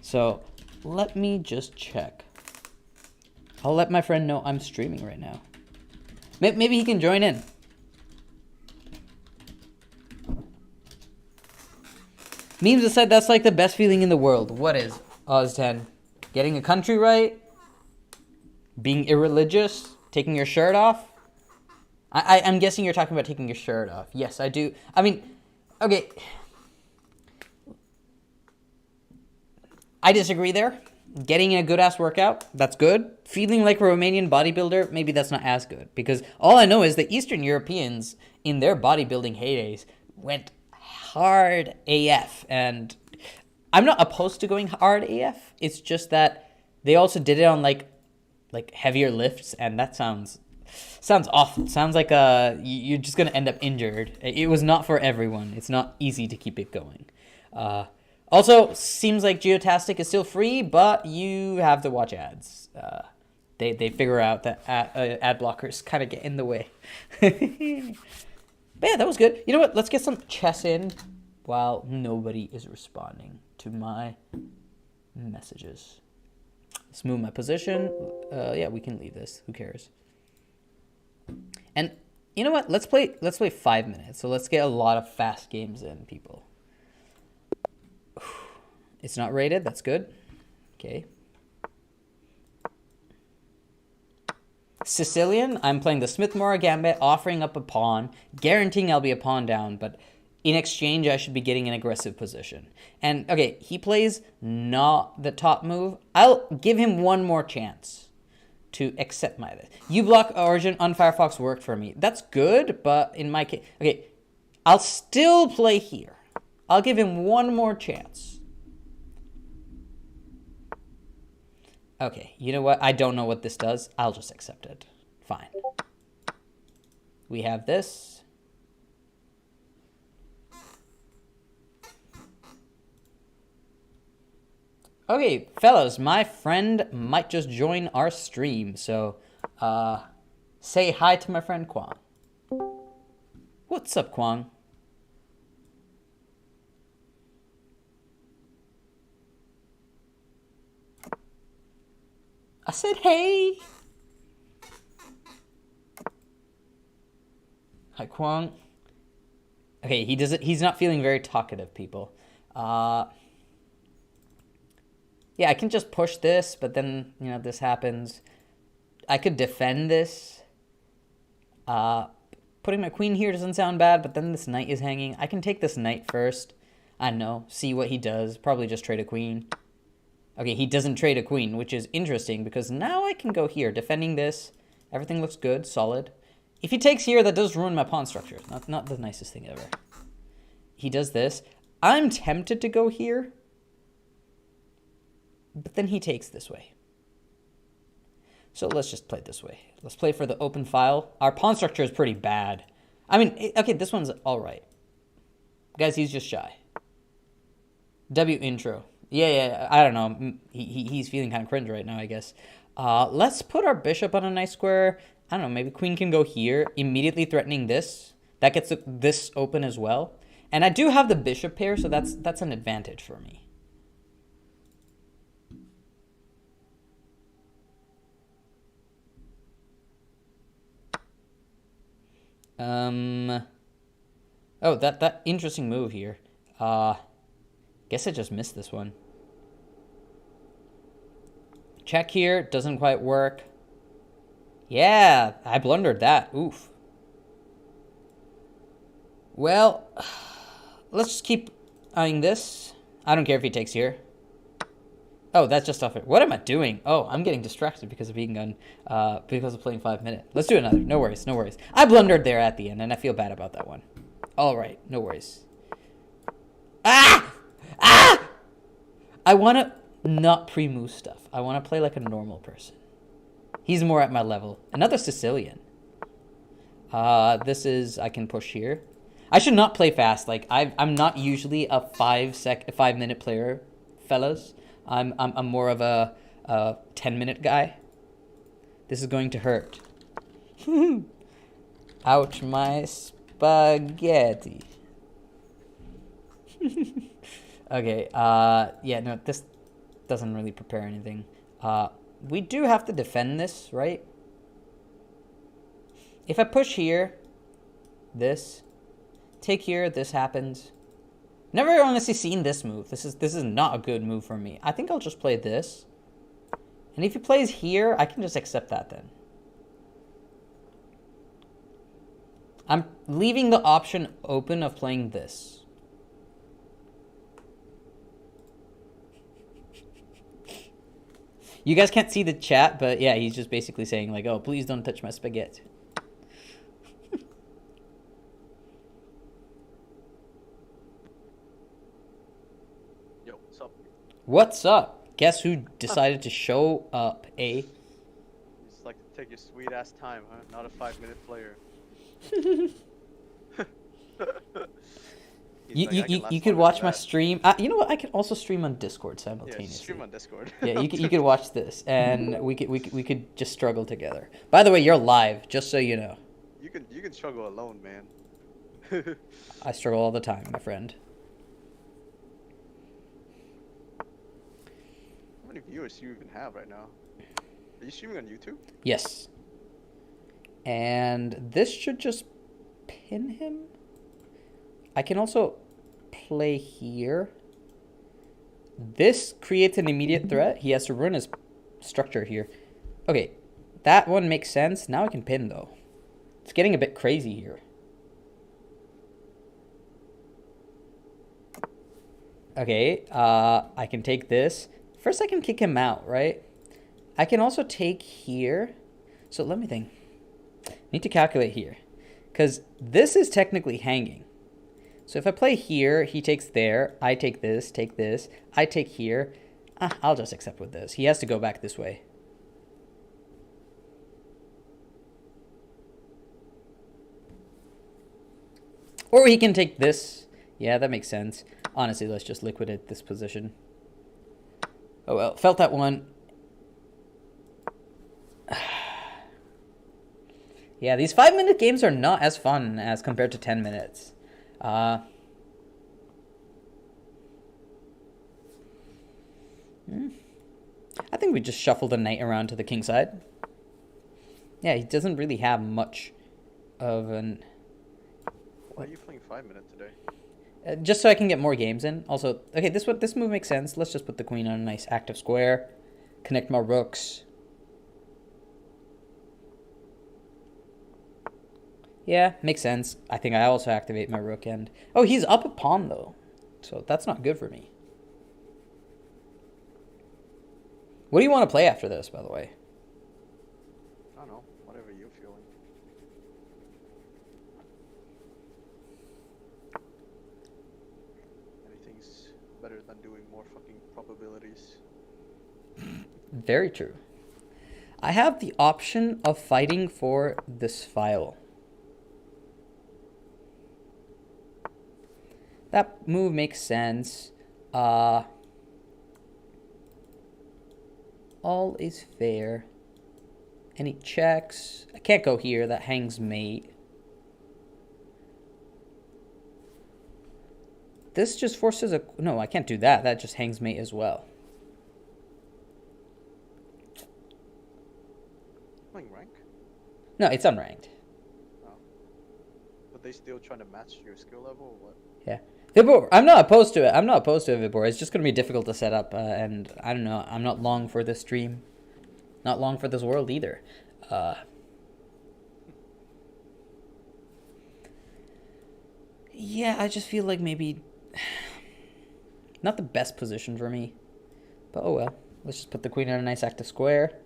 So let me just check. I'll let my friend know I'm streaming right now. Maybe he can join in. Memes aside, that's like the best feeling in the world. What is Oz10? Getting a country right? Being irreligious? Taking your shirt off? I'm guessing you're talking about taking your shirt off. Yes, I do. I mean, okay. I disagree there. Getting a good-ass workout, that's good. Feeling like a Romanian bodybuilder, maybe that's not as good. Because all I know is that Eastern Europeans, in their bodybuilding heydays, went hard AF. And I'm not opposed to going hard AF. It's just that they also did it on, like heavier lifts, and that sounds awful. Sounds like you're just going to end up injured. It was not for everyone. It's not easy to keep it going. Also, seems like Geotastic is still free, but you have to watch ads. They figure out that ad blockers kind of get in the way. But yeah, that was good. You know what? Let's get some chess in while nobody is responding to my messages. Let's move my position. Yeah, we can leave this. Who cares? And you know what? Let's play 5 minutes. So let's get a lot of fast games in, people. It's not rated. That's good. Okay. Sicilian. I'm playing the Smith-Morra Gambit, offering up a pawn, guaranteeing I'll be a pawn down, but in exchange, I should be getting an aggressive position. And, okay, he plays not the top move. I'll give him one more chance to accept my... U-block origin on Firefox worked for me. That's good, but in my case... Okay, I'll still play here. I'll give him one more chance. Okay, you know what? I don't know what this does. I'll just accept it. Fine. We have this. Okay, fellas, my friend might just join our stream, so say hi to my friend Kwang. What's up, Kwang? I said hey. Hi, Kwang. Okay, he's not feeling very talkative, people. Yeah, I can just push this, but then, you know, this happens. I could defend this. Putting my queen here doesn't sound bad, but then this knight is hanging. I can take this knight first. I don't know, see what he does. Probably just trade a queen. Okay, he doesn't trade a queen, which is interesting because now I can go here. Defending this, everything looks good, solid. If he takes here, that does ruin my pawn structure. Not the nicest thing ever. He does this. I'm tempted to go here. But then he takes this way. So let's just play it this way. Let's play for the open file. Our pawn structure is pretty bad. I mean, okay, this one's all right. Guys, he's just shy. W intro. Yeah, I don't know. He's feeling kind of cringe right now, I guess. Let's put our bishop on a nice square. I don't know, maybe queen can go here, immediately threatening this. That gets this open as well. And I do have the bishop pair, so that's an advantage for me. Oh, that interesting move here. Guess I just missed this one. Check here, doesn't quite work. Yeah, I blundered that. Oof. Well, let's just keep eyeing this. I don't care if he takes here. Oh, that's just off it. What am I doing? Oh, I'm getting distracted because of being because of playing 5 minutes. Let's do another. No worries, no worries. I blundered there at the end, and I feel bad about that one. All right, no worries. Ah! Ah! I want to not pre-move stuff. I want to play like a normal person. He's more at my level. Another Sicilian. This is, I can push here. I should not play fast. Like I'm not usually a 5 minute player, fellas. I'm more of a 10-minute guy. This is going to hurt. Ouch, my spaghetti. Okay, yeah, no, this doesn't really prepare anything. We do have to defend this, right? If I push here, this, take here, this happens. Never honestly seen this move. This is not a good move for me. I think I'll just play this. And if he plays here, I can just accept that then. I'm leaving the option open of playing this. You guys can't see the chat, but yeah, he's just basically saying like, oh, please don't touch my spaghetti. Yo, what's up? What's up? Guess who decided to show up, eh? You just like to take your sweet ass time, huh? Not a 5-minute player. You could watch my stream. You know what? I can also stream on Discord simultaneously. Yeah, stream on Discord. Yeah, you could watch this, and we could just struggle together. By the way, you're live, just so you know. You can struggle alone, man. I struggle all the time, my friend. How many viewers do you even have right now? Are you streaming on YouTube? Yes. And this should just pin him. I can also play here. This creates an immediate threat. He has to ruin his structure here. Okay, that one makes sense. Now I can pin, though. It's getting a bit crazy here. Okay, I can take this. First, I can kick him out, right? I can also take here. So let me think. I need to calculate here. Because this is technically hanging. So if I play here, he takes there. I take this, I take here. I'll just accept with this. He has to go back this way. Or he can take this. Yeah, that makes sense. Honestly, let's just liquidate this position. Oh well, felt that one. Yeah, these 5-minute games are not as fun as compared to 10 minutes. I think we just shuffle the knight around to the king side. Yeah, he doesn't really have much of an... Why are you playing 5-minute today? Just so I can get more games in. Also, okay, this move makes sense. Let's just put the queen on a nice active square. Connect my rooks. Yeah, makes sense. I think I also activate my rook and... Oh, he's up a pawn, though. So that's not good for me. What do you want to play after this, by the way? I don't know. Whatever you're feeling. Anything's better than doing more fucking probabilities. Very true. I have the option of fighting for this file. That move makes sense. All is fair. Any checks? I can't go here. That hangs mate. This just forces a... No, I can't do that. That just hangs mate as well. Playing rank? No, it's unranked. Oh. But they still trying to match your skill level or what? Yeah. Vibor, I'm not opposed to it. I'm not opposed to it, Vibor. It's just going to be difficult to set up. And I don't know. I'm not long for this stream. Not long for this world either. Yeah, I just feel like maybe... Not the best position for me. But oh well. Let's just put the queen on a nice active square.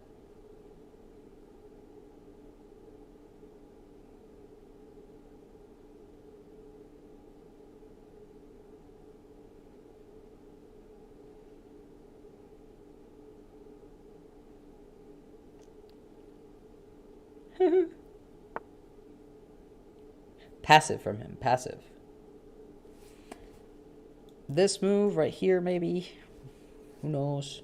Passive from him. Passive. This move right here, maybe. Who knows?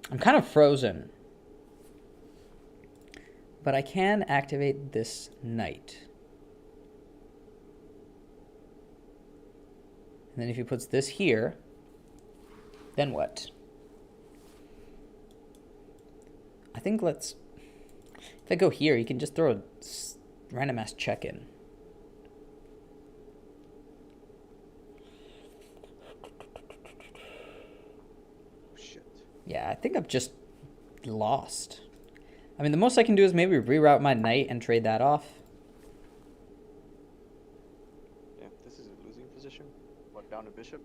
I'm kind of frozen. But I can activate this knight. And then if he puts this here, then what? I think let's... If I go here, he can just throw a random ass check in. Shit. Yeah, I think I've just lost. I mean, the most I can do is maybe reroute my knight and trade that off. Yeah, this is a losing position. What, down to bishop?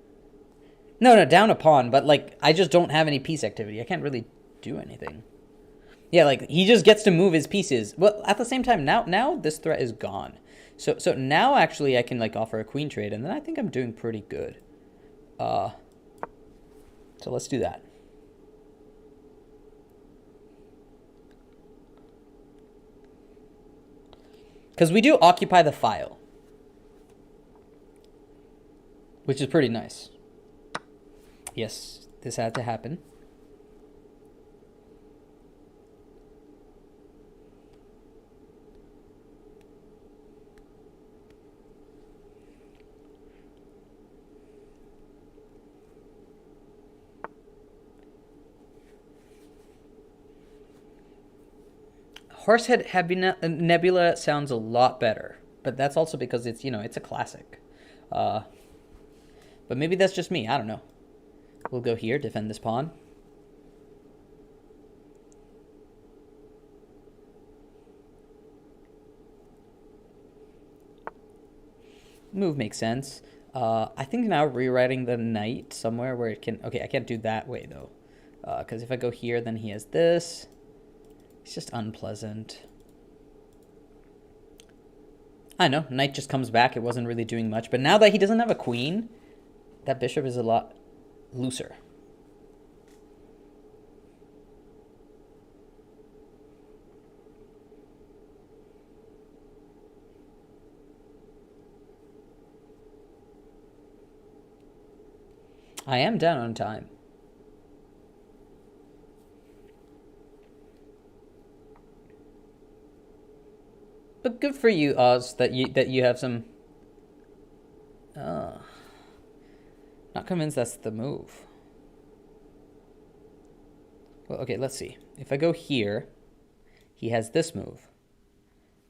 No, down a pawn, but, like, I just don't have any piece activity. I can't really do anything. Yeah, like, he just gets to move his pieces. Well, at the same time, now this threat is gone. So now, actually, I can, like, offer a queen trade, and then I think I'm doing pretty good. So let's do that. Because we do occupy the file, which is pretty nice. Yes, this had to happen. Horsehead Nebula sounds a lot better, but that's also because it's, you know, it's a classic. But maybe that's just me. I don't know. We'll go here, defend this pawn. Move makes sense. I think now rewriting the knight somewhere where it can... Okay, I can't do that way, though. Because if I go here, then he has this. It's just unpleasant. I know, knight just comes back. It wasn't really doing much. But now that he doesn't have a queen, that bishop is a lot looser. I am down on time. But good for you, Oz, that you have some... Not convinced that's the move. Well, okay, let's see. If I go here, he has this move.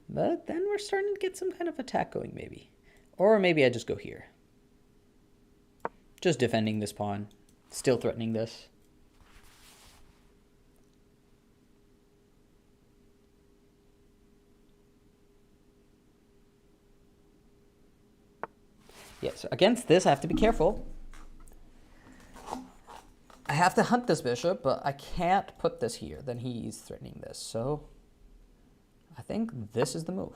But then we're starting to get some kind of attack going, maybe. Or maybe I just go here. Just defending this pawn. Still threatening this. Yeah, so against this, I have to be careful. I have to hunt this bishop, but I can't put this here. Then he's threatening this. So I think this is the move.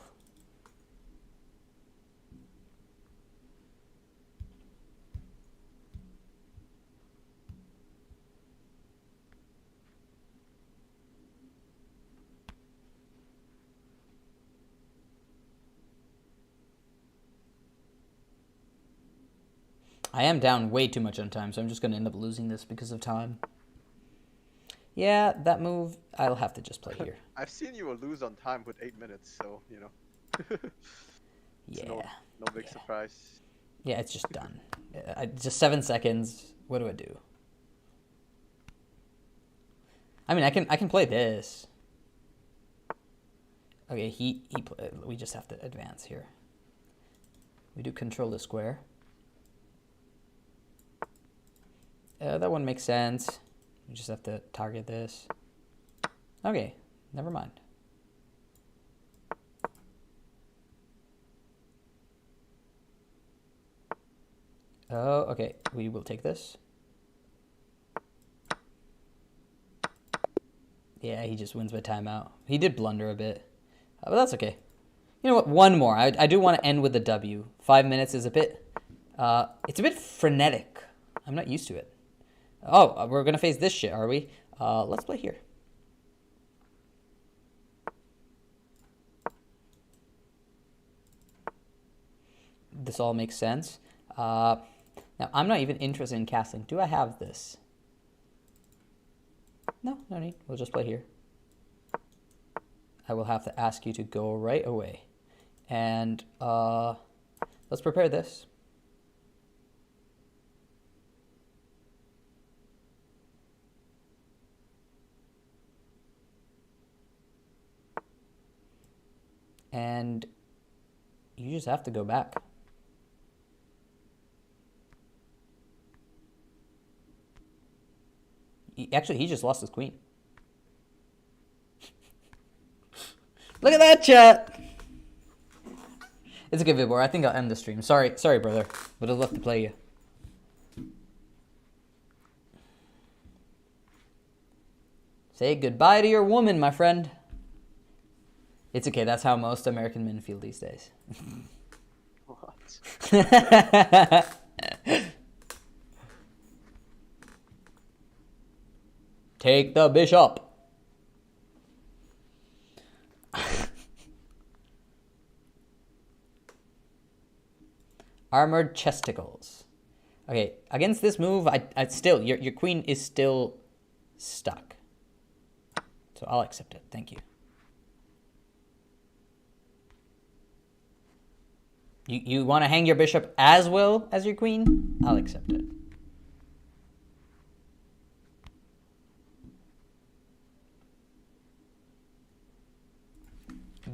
I am down way too much on time, so I'm just going to end up losing this because of time. Yeah, that move, I'll have to just play here. I've seen you lose on time with 8 minutes, so, you know. Yeah. No big surprise. Yeah, it's just done. Just 7 seconds. What do I do? I mean, I can play this. Okay, we just have to advance here. We do control the square. That one makes sense. We just have to target this. Okay, never mind. Oh, okay. We will take this. Yeah, he just wins by timeout. He did blunder a bit, but that's okay. You know what? One more. I do want to end with a W. 5 minutes is a bit... it's a bit frenetic. I'm not used to it. Oh, we're going to face this shit, are we? Let's play here. This all makes sense. Now, I'm not even interested in castling. Do I have this? No, no need. We'll just play here. I will have to ask you to go right away. And let's prepare this. And you just have to go back. Actually, he just lost his queen. Look at that, chat! It's a good video, I think I'll end the stream. Sorry, brother. Would have loved to play you. Say goodbye to your woman, my friend. It's okay, that's how most American men feel these days. What? Take the bishop. Armored chesticles. Okay, against this move, I still, your queen is still stuck. So I'll accept it, thank you. You want to hang your bishop as well as your queen? I'll accept it.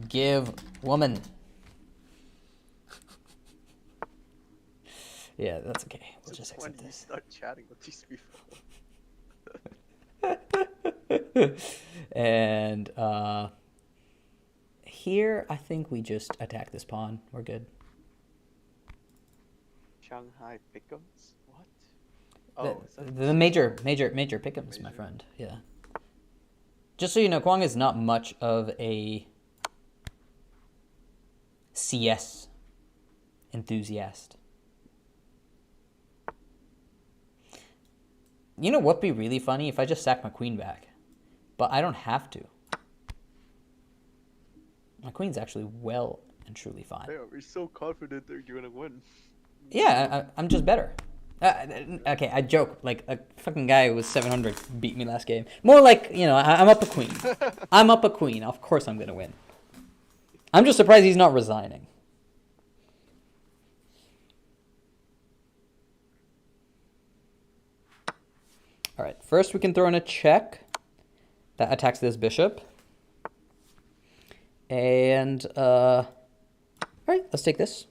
Give woman. Yeah, that's okay. We'll just When accept you this. start chatting with these people. And here, I think we just attack this pawn. We're good. Shanghai pickums? What? Oh, is that The major pickums, my friend. Yeah. Just so you know, Kwang is not much of a CS enthusiast. You know what'd be really funny? If I just sack my queen back. But I don't have to. My queen's actually well and truly fine. Hey, we're so confident that you're gonna win. Yeah, I'm just better. Okay, I joke. Like, a fucking guy who was 700 beat me last game. More like, you know, I'm up a queen. I'm up a queen. Of course I'm gonna win. I'm just surprised he's not resigning. All right, first we can throw in a check. That attacks this bishop. And, all right, let's take this.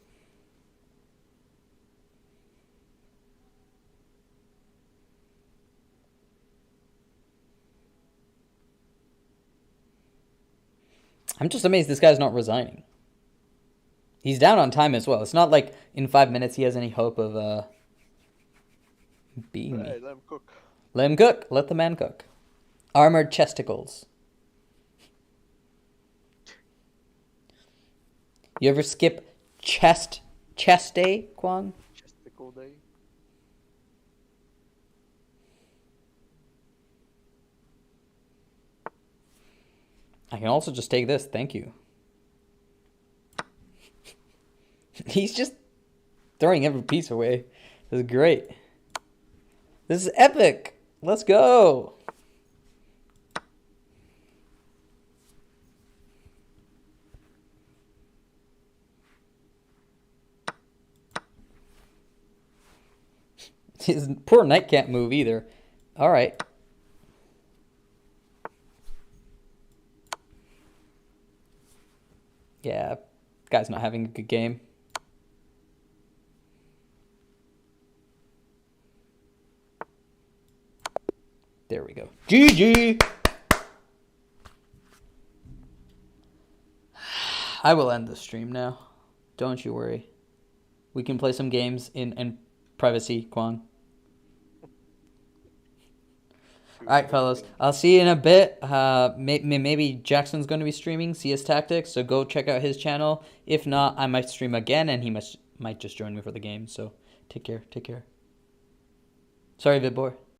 I'm just amazed this guy's not resigning. He's down on time as well. It's not like in 5 minutes he has any hope of beating me. Hey, let him cook. Let him cook. Let the man cook. Armored chesticles. You ever skip chest day, Kwang? Chesticle day. I can also just take this. Thank you. He's just throwing every piece away. This is great. This is epic. Let's go. His poor knight can't move either. All right. Yeah, guy's not having a good game. There we go. GG! I will end the stream now. Don't you worry. We can play some games in privacy, Kwang. All right, fellas. I'll see you in a bit. Maybe Jackson's going to be streaming CS Tactics, so go check out his channel. If not, I might stream again, and he might just join me for the game. So take care. Take care. Sorry, VidBoy.